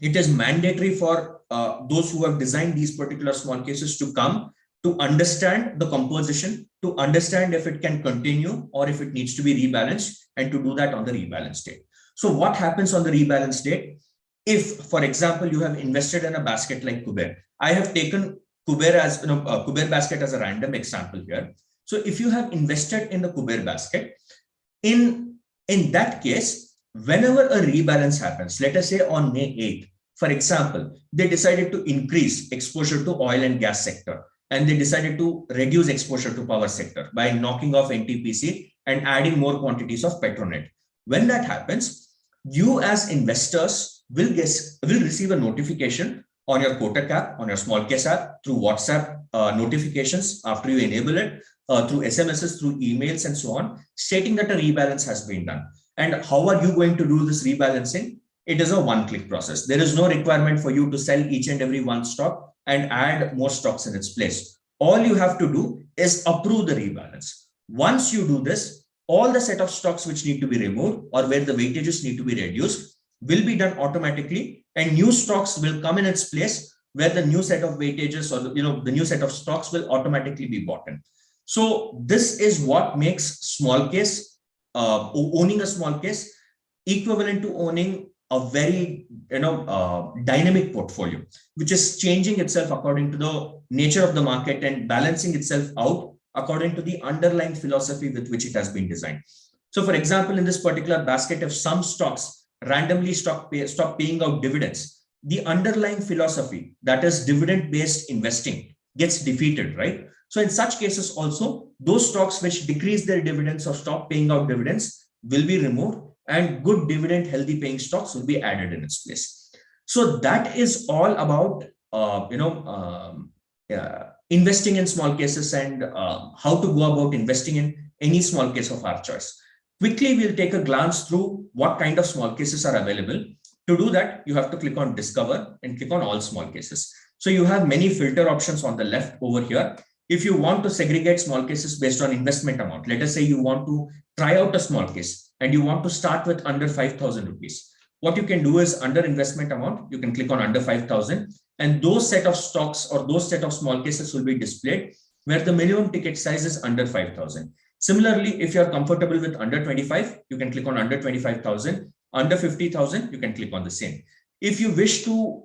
it is mandatory for those who have designed these particular small cases to come to understand the composition, to understand if it can continue or if it needs to be rebalanced, and to do that on the rebalance date. So what happens on the rebalance date? If, for example, you have invested in a basket like Kuber, I have taken Kuber as Kuber basket as a random example here. So if you have invested in the Kuber basket, in that case, whenever a rebalance happens, let us say on May 8th, for example, they decided to increase exposure to oil and gas sector, and they decided to reduce exposure to power sector by knocking off NTPC and adding more quantities of Petronet. When that happens, you as investors will receive a notification on your Kotak app, on your small case app, through WhatsApp notifications after you enable it, through SMSs, through emails, and so on, stating that a rebalance has been done. And how are you going to do this rebalancing? It is a one-click process. There is no requirement for you to sell each and every one stock and add more stocks in its place. All you have to do is approve the rebalance. Once you do this, all the set of stocks which need to be removed or where the weightages need to be reduced will be done automatically, and new stocks will come in its place where the new set of weightages or the new set of stocks will automatically be bought in. So this is what makes small case, owning a small case, equivalent to owning a very dynamic portfolio, which is changing itself according to the nature of the market and balancing itself out according to the underlying philosophy with which it has been designed. So, for example, in this particular basket, if some stocks randomly stop paying out dividends, the underlying philosophy, that is dividend-based investing, gets defeated, right? So in such cases also, those stocks which decrease their dividends or stop paying out dividends will be removed, and good dividend healthy paying stocks will be added in its place. So that is all about investing in small cases and how to go about investing in any small case of our choice. Quickly, we'll take a glance through what kind of small cases are available. To do that, you have to click on Discover and click on All Small Cases. So you have many filter options on the left over here. If you want to segregate small cases based on investment amount, let us say you want to try out a small case and you want to start with under 5,000 rupees. What you can do is under investment amount, you can click on under 5,000, and those set of stocks or those set of small cases will be displayed where the minimum ticket size is under 5,000. Similarly, if you're comfortable with under 25, you can click on under 25,000. Under 50,000, you can click on the same. If you wish to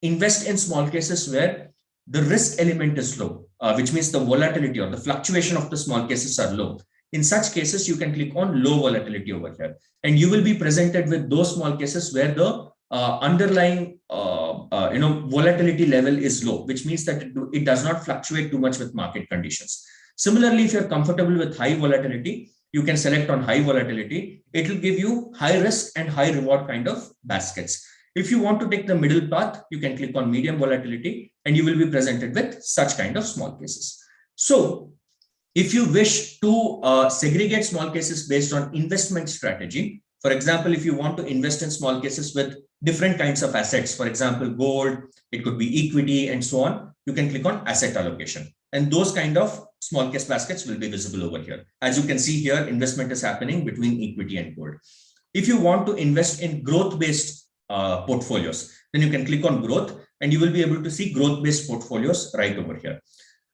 invest in small cases where the risk element is low, which means the volatility or the fluctuation of the small cases are low, in such cases, you can click on low volatility over here, and you will be presented with those small cases where the underlying volatility level is low, which means that it does not fluctuate too much with market conditions. Similarly, if you're comfortable with high volatility, you can select on high volatility. It will give you high risk and high reward kind of baskets. If you want to take the middle path, you can click on medium volatility and you will be presented with such kind of small cases. So if you wish to segregate small cases based on investment strategy, for example, if you want to invest in small cases with different kinds of assets, for example, gold, it could be equity and so on, you can click on asset allocation. And those kind of small case baskets will be visible over here. As you can see here, investment is happening between equity and gold. If you want to invest in growth-based portfolios, then you can click on growth and you will be able to see growth-based portfolios right over here.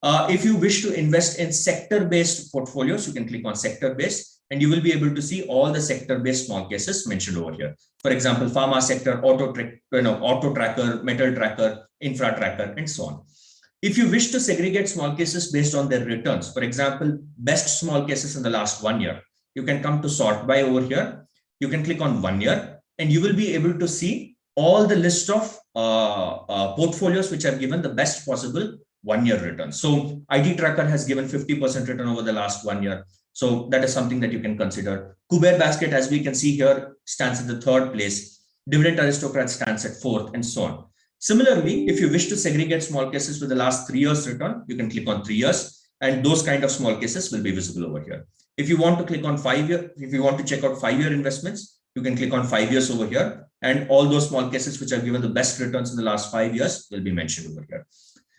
If you wish to invest in sector-based portfolios, you can click on sector-based and you will be able to see all the sector-based small cases mentioned over here. For example, pharma sector, auto tracker, metal tracker, infra tracker, and so on. If you wish to segregate small cases based on their returns, for example, best small cases in the last 1 year, you can come to sort by over here. You can click on 1 year and you will be able to see all the list of portfolios which are given the best possible 1 year return. So ID tracker has given 50% return over the last 1 year. So that is something that you can consider. Kuber basket, as we can see here, stands at the 3rd place. Dividend aristocrat stands at 4th, and so on. Similarly, if you wish to segregate small cases with the last 3 years return, you can click on 3 years and those kind of small cases will be visible over here. If you want to click on 5 year, if you want to check out 5 year investments, you can click on 5 years over here and all those small cases which are given the best returns in the last 5 years will be mentioned over here.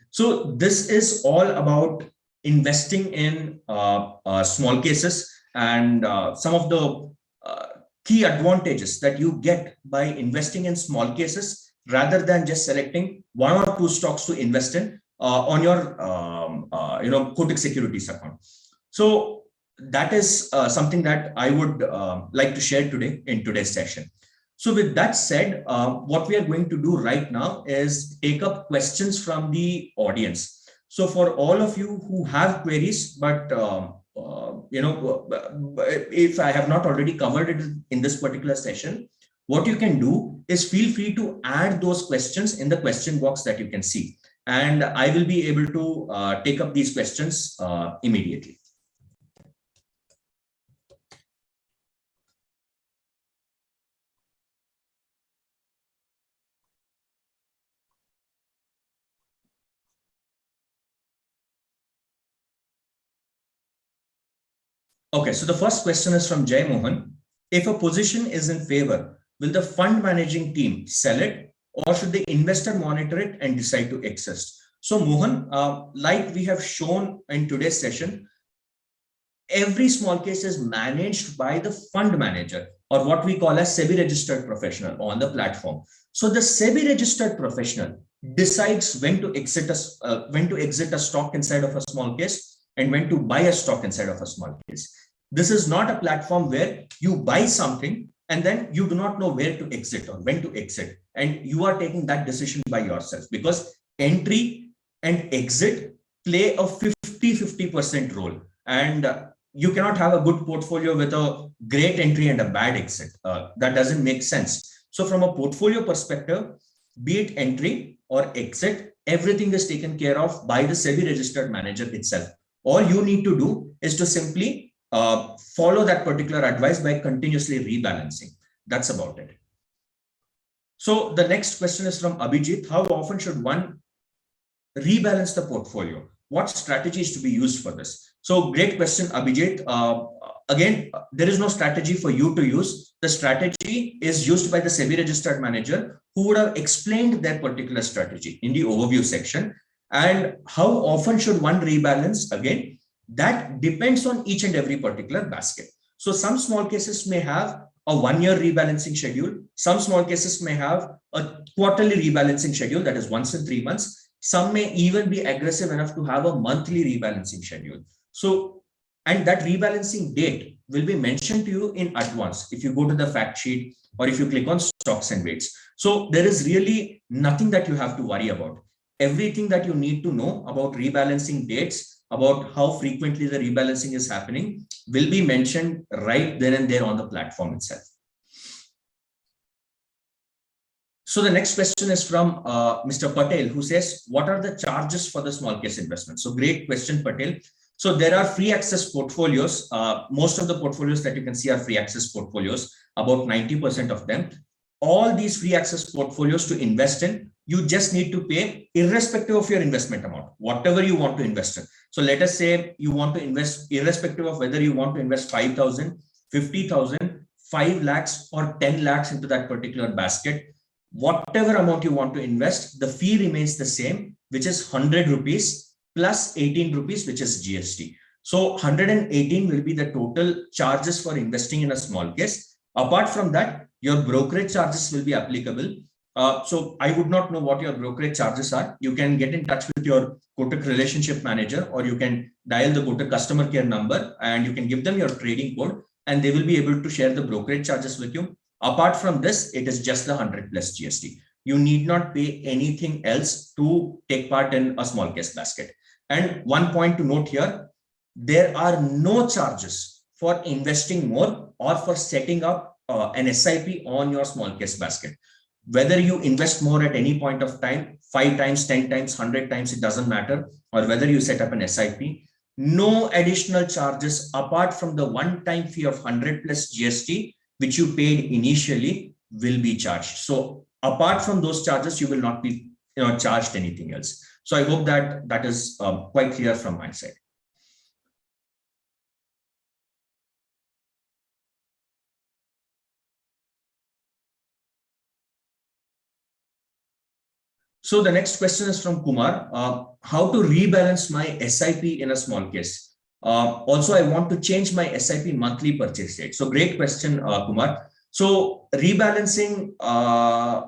So this is all about investing in small cases and some of the key advantages that you get by investing in small cases rather than just selecting 1 or 2 stocks to invest in on your Kotak Securities account. So that is something that I would like to share today in today's session. So with that said, what we are going to do right now is take up questions from the audience. So for all of you who have queries, but if I have not already covered it in this particular session, what you can do is feel free to add those questions in the question box that you can see. And I will be able to take up these questions immediately. Okay, so the first question is from Jay Mohan. If a position is in favor, will the fund managing team sell it or should the investor monitor it and decide to exit? So Mohan, like we have shown in today's session, every small case is managed by the fund manager or what we call as SEBI registered professional on the platform. So the SEBI registered professional decides when to exit a stock inside of a small case and when to buy a stock inside of a small case. This is not a platform where you buy something and then you do not know where to exit or when to exit. And you are taking that decision by yourself because entry and exit play a 50-50% role. And you cannot have a good portfolio with a great entry and a bad exit. That doesn't make sense. So from a portfolio perspective, be it entry or exit, everything is taken care of by the SEBI registered manager itself. All you need to do is to simply follow that particular advice by continuously rebalancing. That's about it. So the next question is from Abhijit. How often should one rebalance the portfolio? What strategies to be used for this? So great question, Abhijit. Again, there is no strategy for you to use. The strategy is used by the SEBI registered manager who would have explained their particular strategy in the overview section. And how often should one rebalance? Again, that depends on each and every particular basket. So some small cases may have a 1 year rebalancing schedule. Some small cases may have a quarterly rebalancing schedule, that is once in 3 months. Some may even be aggressive enough to have a monthly rebalancing schedule. So, and that rebalancing date will be mentioned to you in advance if you go to the fact sheet or if you click on stocks and weights. So there is really nothing that you have to worry about. Everything that you need to know about rebalancing dates, about how frequently the rebalancing is happening, will be mentioned right then and there on the platform itself. So the next question is from Mr. Patel, who says, what are the charges for the small case investment? So great question, Patel. So there are free access portfolios. Most of the portfolios that you can see are free access portfolios, about 90% of them. All these free access portfolios to invest in, you just need to pay irrespective of your investment amount, whatever you want to invest in. So let us say you want to invest irrespective of whether you want to invest 5,000, 50,000, 5 lakhs or 10 lakhs into that particular basket. Whatever amount you want to invest, the fee remains the same, which is 100 rupees plus 18 rupees, which is GST. So 118 will be the total charges for investing in a small case. Apart from that, your brokerage charges will be applicable. So I would not know what your brokerage charges are. You can get in touch with your Kotak relationship manager, or you can dial the Kotak customer care number and you can give them your trading code and they will be able to share the brokerage charges with you. Apart from this, it is just the 100 plus GST. You need not pay anything else to take part in a small case basket. And one point to note here, there are no charges for investing more or for setting up an SIP on your small case basket. Whether you invest more at any point of time, 5 times, 10 times, 100 times, it doesn't matter, or whether you set up an SIP, no additional charges apart from the one-time fee of 100 plus GST, which you paid initially, will be charged. So apart from those charges, you will not be charged anything else. So I hope that that is quite clear from my side. So the next question is from Kumar. How to rebalance my SIP in a small case? Also, I want to change my SIP monthly purchase date. So great question, Kumar. So rebalancing,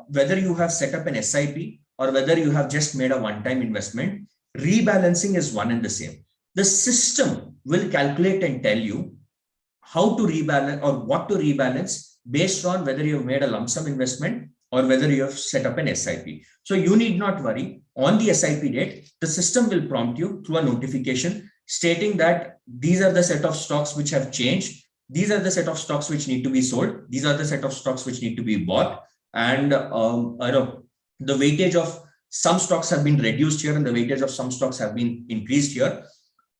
whether you have set up an SIP or whether you have just made a one-time investment, rebalancing is one and the same. The system will calculate and tell you how to rebalance or what to rebalance based on whether you have made a lump sum investment or whether you have set up an SIP. So you need not worry. On the SIP date, the system will prompt you through a notification stating that these are the set of stocks which have changed. These are the set of stocks which need to be sold. These are the set of stocks which need to be bought. And the weightage of some stocks have been reduced here and the weightage of some stocks have been increased here.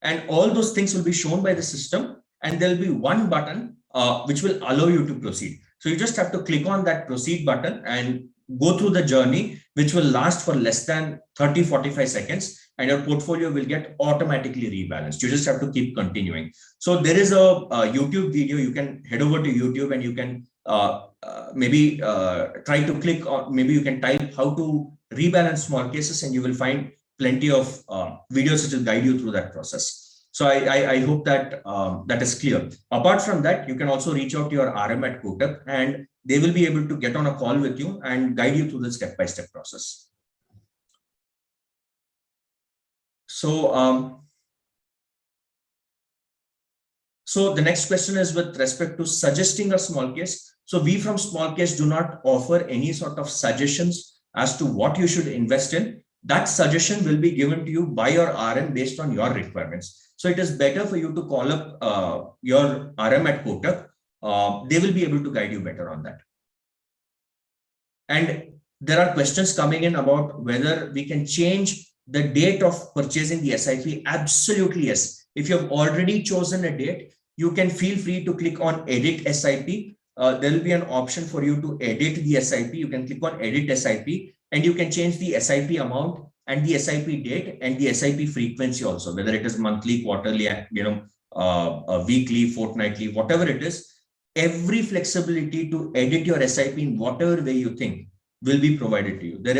And all those things will be shown by the system. And there'll be one button which will allow you to proceed. So you just have to click on that proceed button and go through the journey, which will last for less than 30-45 seconds, and your portfolio will get automatically rebalanced. You just have to keep continuing. So there is a YouTube video. You can head over to YouTube and you can maybe try to click on, maybe you can type how to rebalance small cases and you will find plenty of videos which will guide you through that process. So I hope that that is clear. Apart from that, you can also reach out to your RM at Kotak and they will be able to get on a call with you and guide you through the step-by-step process. So, so the next question is with respect to suggesting a small case. So we from small case do not offer any sort of suggestions as to what you should invest in. That suggestion will be given to you by your RM based on your requirements. So it is better for you to call up your RM at Kotak. They will be able to guide you better on that. And there are questions coming in about whether we can change the date of purchasing the SIP. Absolutely, yes. If you have already chosen a date, you can feel free to click on edit SIP. There will be an option for you to edit the SIP. You can click on edit SIP and you can change the SIP amount and the SIP date and the SIP frequency also, whether it is monthly, quarterly, weekly, fortnightly, whatever it is. Every flexibility to edit your SIP in whatever way you think will be provided to you. There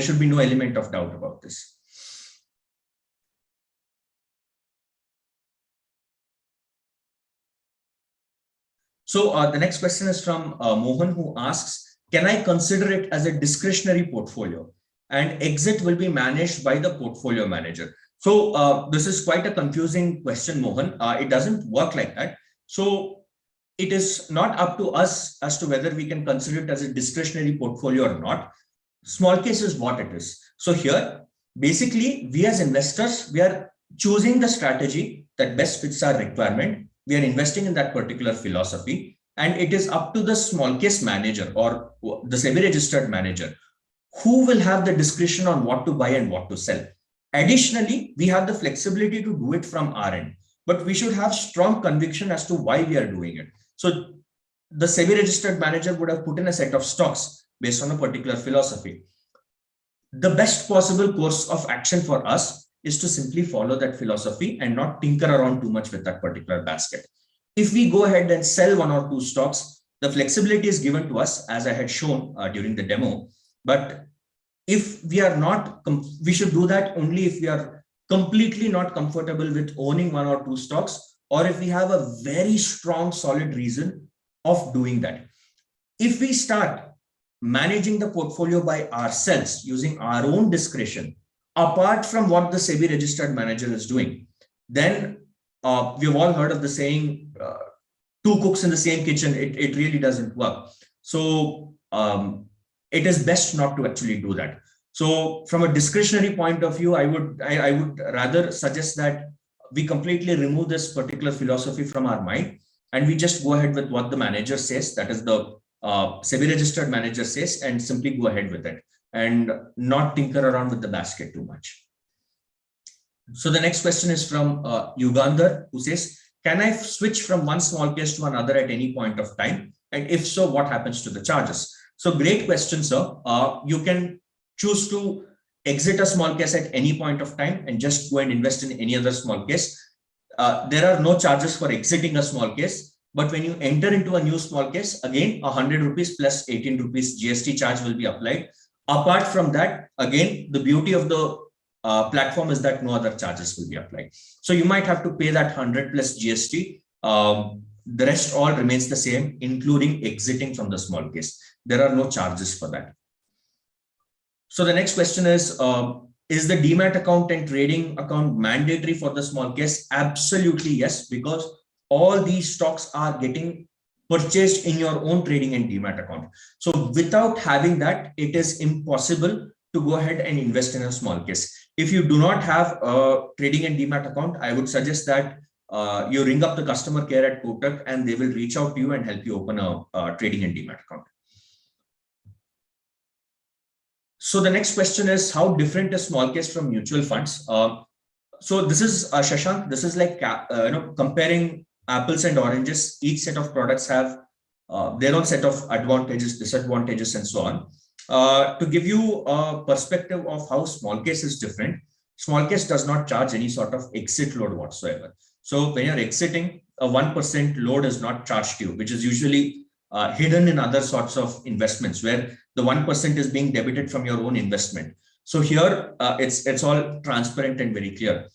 should be no element of doubt about this. So the next question is from Mohan, who asks, can I consider it as a discretionary portfolio and exit will be managed by the portfolio manager? So this is quite a confusing question, Mohan. It doesn't work like that. So it is not up to us as to whether we can consider it as a discretionary portfolio or not. Small case is what it is. So here, basically, we as investors, we are choosing the strategy that best fits our requirement. We are investing in that particular philosophy, and it is up to the small case manager or the SEBI registered manager who will have the discretion on what to buy and what to sell. Additionally, we have the flexibility to do it from our end, but we should have strong conviction as to why we are doing it. So the SEBI registered manager would have put in a set of stocks based on a particular philosophy. The best possible course of action for us is to simply follow that philosophy and not tinker around too much with that particular basket. If we go ahead and sell one or two stocks, the flexibility is given to us, as I had shown during the demo, but if we are not, we should do that only if we are completely not comfortable with owning one or two stocks, or if we have a very strong, solid reason of doing that. If we start managing the portfolio by ourselves using our own discretion, apart from what the SEBI registered manager is doing, then we've all heard of the saying, two cooks in the same kitchen. It really doesn't work. So it is best not to actually do that. So from a discretionary point of view, I would rather suggest that we completely remove this particular philosophy from our mind, and we just go ahead with what the manager says, that is the SEBI registered manager says, and simply go ahead with it and not tinker around with the basket too much. So the next question is from Ugandar, who says, can I switch from one small case to another at any point of time? And if so, what happens to the charges? So great question, sir. You can choose to exit a small case at any point of time and just go and invest in any other small case. There are no charges for exiting a small case. But when you enter into a new small case, again, 100 rupees plus 18 rupees GST charge will be applied. Apart from that, again, the beauty of the platform is that no other charges will be applied. So you might have to pay that 100 plus GST. The rest all remains the same, including exiting from the small case. There are no charges for that. So the next question is the Demat account and trading account mandatory for the small case? Absolutely yes, because all these stocks are getting purchased in your own trading and Demat account. So without having that, it is impossible to go ahead and invest in a small case. If you do not have a trading and Demat account, I would suggest that you ring up the customer care at Kotak and they will reach out to you and help you open a trading and Demat account. So the next question is, how different is small case from mutual funds? So this is Shashank. This is like comparing apples and oranges. Each set of products have their own set of advantages, disadvantages, and so on. To give you a perspective of how small case is different, small case does not charge any sort of exit load whatsoever. So when you're exiting, a 1% load is not charged to you, which is usually hidden in other sorts of investments where the 1% is being debited from your own investment. So here it's all transparent and very clear.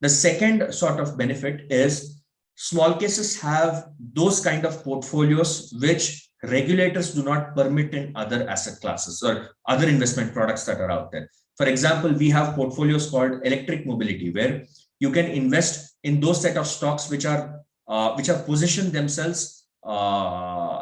The second sort of benefit is small cases have those kind of portfolios which regulators do not permit in other asset classes or other investment products that are out there. For example, we have portfolios called electric mobility, where you can invest in those set of stocks which are positioned themselves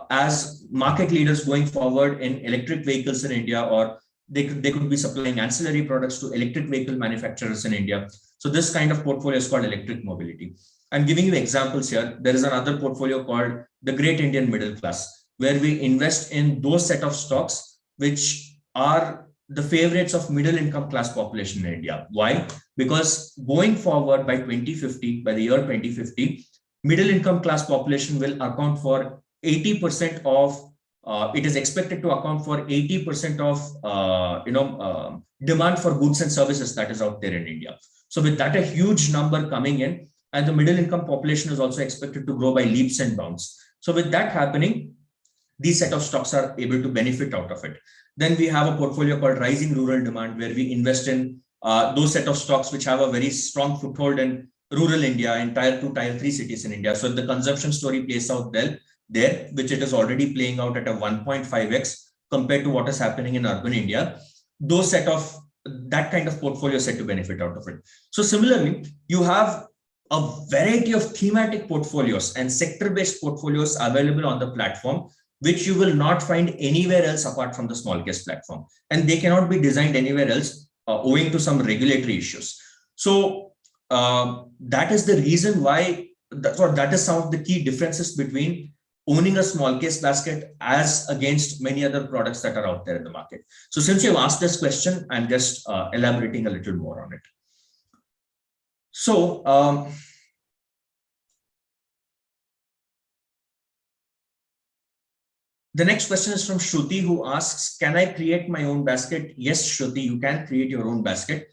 as market leaders going forward in electric vehicles in India, or they could be supplying ancillary products to electric vehicle manufacturers in India. So this kind of portfolio is called electric mobility. I'm giving you examples here. There is another portfolio called the Great Indian Middle Class, where we invest in those set of stocks which are the favorites of middle income class population in India. Why? Because going forward by 2050, by the year 2050, middle income class population will account for 80% of, it is expected to account for 80% of, demand for goods and services that is out there in India. So with that, a huge number coming in, and the middle income population is also expected to grow by leaps and bounds. So with that happening, these set of stocks are able to benefit out of it. Then we have a portfolio called Rising Rural Demand, where we invest in those set of stocks which have a very strong foothold in rural India, in tier 2, tier 3 cities in India. So if the consumption story plays out there, which it is already playing out at a 1.5x compared to what is happening in urban India, that kind of portfolio set to benefit out of it. So similarly, you have a variety of thematic portfolios and sector-based portfolios available on the platform, which you will not find anywhere else apart from the small case platform. And they cannot be designed anywhere else owing to some regulatory issues. So that is the reason why, that is some of the key differences between owning a small case basket as against many other products that are out there in the market. So since you've asked this question, I'm just elaborating a little more on it. So the next question is from Shruti, who asks, can I create my own basket? Yes, Shruti, you can create your own basket.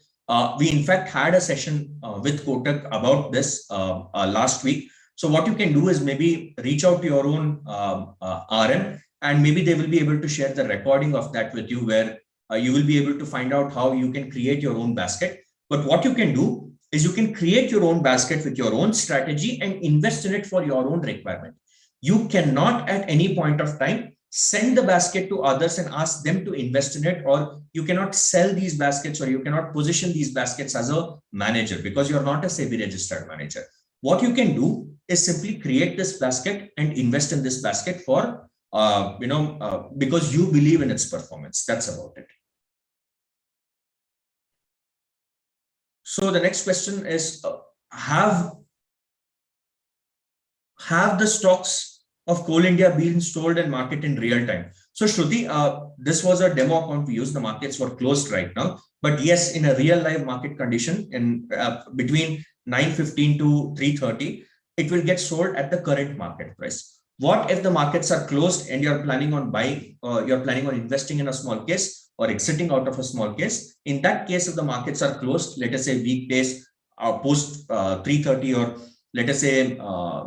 We in fact had a session with Kotak about this last week. So what you can do is maybe reach out to your own RM, and maybe they will be able to share the recording of that with you, where You will be able to find out how you can create your own basket. But what you can do is you can create your own basket with your own strategy and invest in it for your own requirement. You cannot at any point of time send the basket to others and ask them to invest in it, or you cannot sell these baskets, or you cannot position these baskets as a manager, because you're not a SEBI registered manager. What you can do is simply create this basket and invest in this basket for because you believe in its performance. That's about it. So the next question is, have the stocks of Coal India been sold and market in real time? So Shruti, this was a demo account we used. The markets were closed right now, but yes, in a real live market condition, in between 9:15 to 3:30, it will get sold at the current market price. What if the markets are closed and you're planning on buying, you're planning on investing in a small case or exiting out of a small case? In that case, if the markets are closed, let us say weekdays, post 3:30, or let us say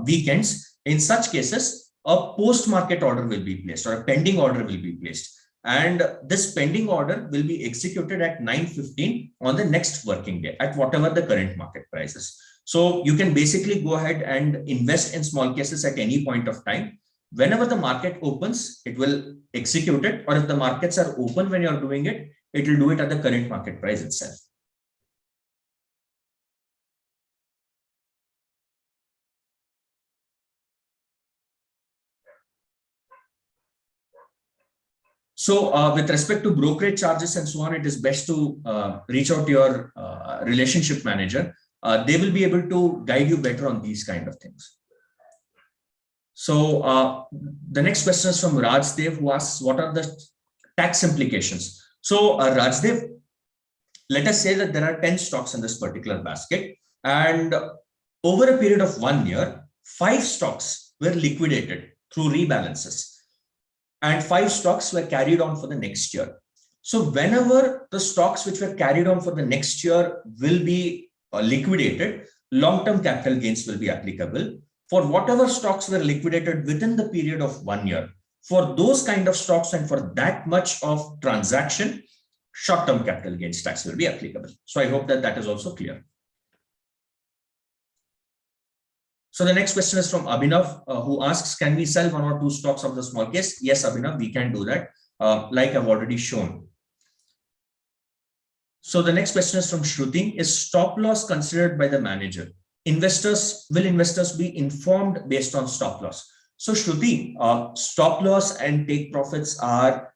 weekends, in such cases, a post-market order will be placed, or a pending order will be placed. And this pending order will be executed at 9:15 on the next working day at whatever the current market price is. So you can basically go ahead and invest in small cases at any point of time. Whenever the market opens, it will execute it, or if the markets are open when you're doing it, it will do it at the current market price itself. So with respect to brokerage charges and so on, it is best to reach out to your relationship manager. They will be able to guide you better on these kind of things. So the next question is from Rajdev, who asks, what are the tax implications? So Rajdev, let us say that there are 10 stocks in this particular basket, and over a period of 1 year, 5 stocks were liquidated through rebalances, and 5 stocks were carried on for the next year. So whenever the stocks which were carried on for the next year will be liquidated, long-term capital gains will be applicable. For whatever stocks were liquidated within the period of 1 year, for those kind of stocks and for that much of transaction, short-term capital gains tax will be applicable. So I hope that that is also clear. So the next question is from Abhinav, who asks, can we sell 1 or 2 stocks of the small case? Yes, Abhinav, we can do that, like I've already shown. So the next question is from Shruti, is stop loss considered by the manager? Will investors be informed based on stop loss? So Shruti, stop loss and take profits are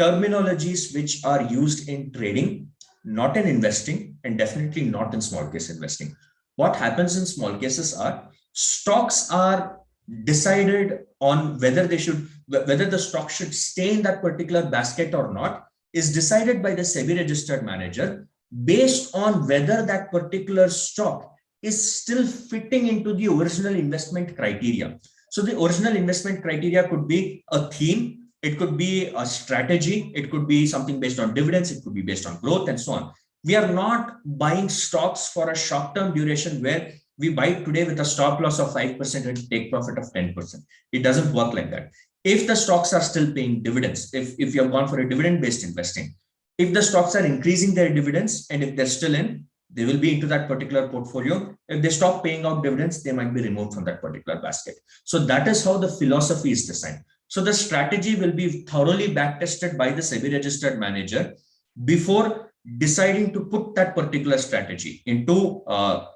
terminologies which are used in trading, not in investing, and definitely not in small case investing. What happens in small cases are, stocks are decided on whether the stock should stay in that particular basket or not, is decided by the SEBI registered manager based on whether that particular stock is still fitting into the original investment criteria. So the original investment criteria could be a theme, it could be a strategy, it could be something based on dividends, it could be based on growth, and so on. We are not buying stocks for a short-term duration where we buy today with a stop loss of 5% and take profit of 10%. It doesn't work like that. If the stocks are still paying dividends, if you have gone for a dividend-based investing, if the stocks are increasing their dividends and if they're still in, they will be into that particular portfolio. If they stop paying out dividends, they might be removed from that particular basket. So that is how the philosophy is designed. So the strategy will be thoroughly backtested by the SEBI registered manager before deciding to put that particular strategy into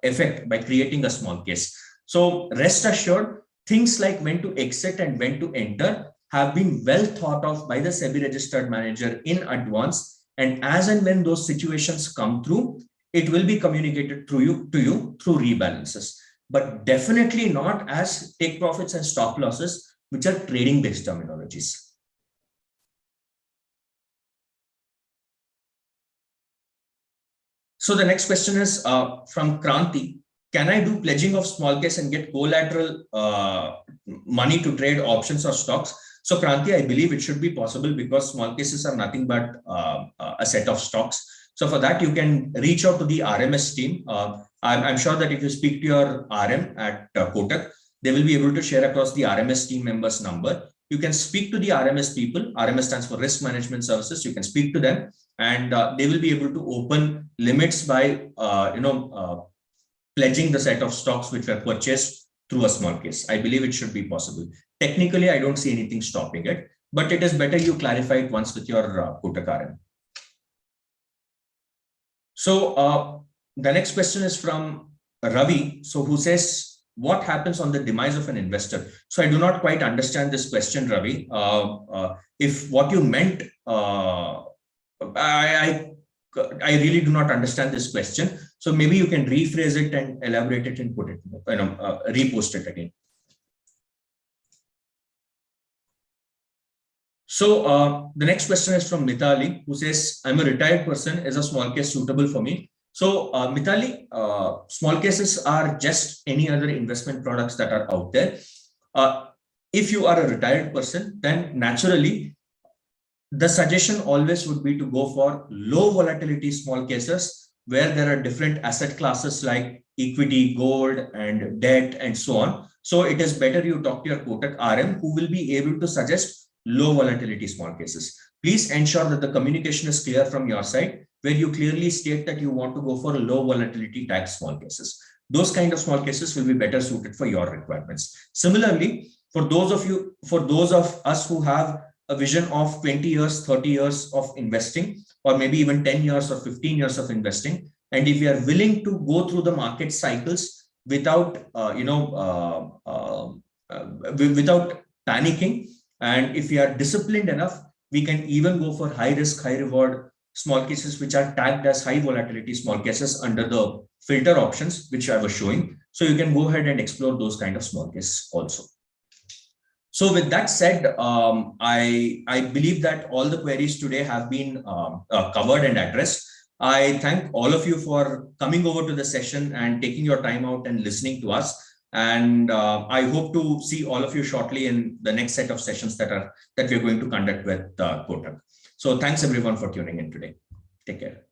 effect by creating a small case. So rest assured, things like when to exit and when to enter have been well thought of by the SEBI registered manager in advance. And as and when those situations come through, it will be communicated to you through rebalances, but definitely not as take profits and stop losses, which are trading based terminologies. So the next question is from Kranti. Can I do pledging of small case and get collateral money to trade options or stocks? So Kranti, I believe it should be possible because small cases are nothing but a set of stocks. So for that, you can reach out to the RMS team. I'm sure that if you speak to your RM at Kotak, they will be able to share across the RMS team members number. you can speak to the RMS people. RMS stands for Risk Management Services. You can speak to them, and they will be able to open limits by pledging the set of stocks which were purchased through a small case. I believe it should be possible. Technically, I don't see anything stopping it, but it is better you clarify it once with your Kotak RM. So the next question is from Ravi, so who says, what happens on the demise of an investor? So I do not quite understand this question, Ravi. If what you meant, I really do not understand this question. So maybe you can rephrase it and elaborate it and put it, repost it again. So the next question is from Mithali, who says, I'm a retired person. Is a small case suitable for me? So Mithali, small cases are just any other investment products that are out there. If you are a retired person, then naturally, the suggestion always would be to go for low volatility small cases where there are different asset classes like equity, gold, and debt, and so on. So it is better you talk to your Kotak RM, who will be able to suggest low volatility small cases. Please ensure that the communication is clear from your side, where you clearly state that you want to go for low volatility type small cases. Those kind of small cases will be better suited for your requirements. Similarly, for those of us who have a vision of 20 years, 30 years of investing, or maybe even 10 years or 15 years of investing, and if you are willing to go through the market cycles without without panicking, and if you are disciplined enough, we can even go for high risk, high reward small cases, which are tagged as high volatility small cases under the filter options, which I was showing. So you can go ahead and explore those kind of small cases also. So with that said, I believe that all the queries today have been covered and addressed. I thank all of you for coming over to the session and taking your time out and listening to us. And I hope to see all of you shortly in the next set of sessions that we're going to conduct with Kotak. So thanks everyone for tuning in today. Take care.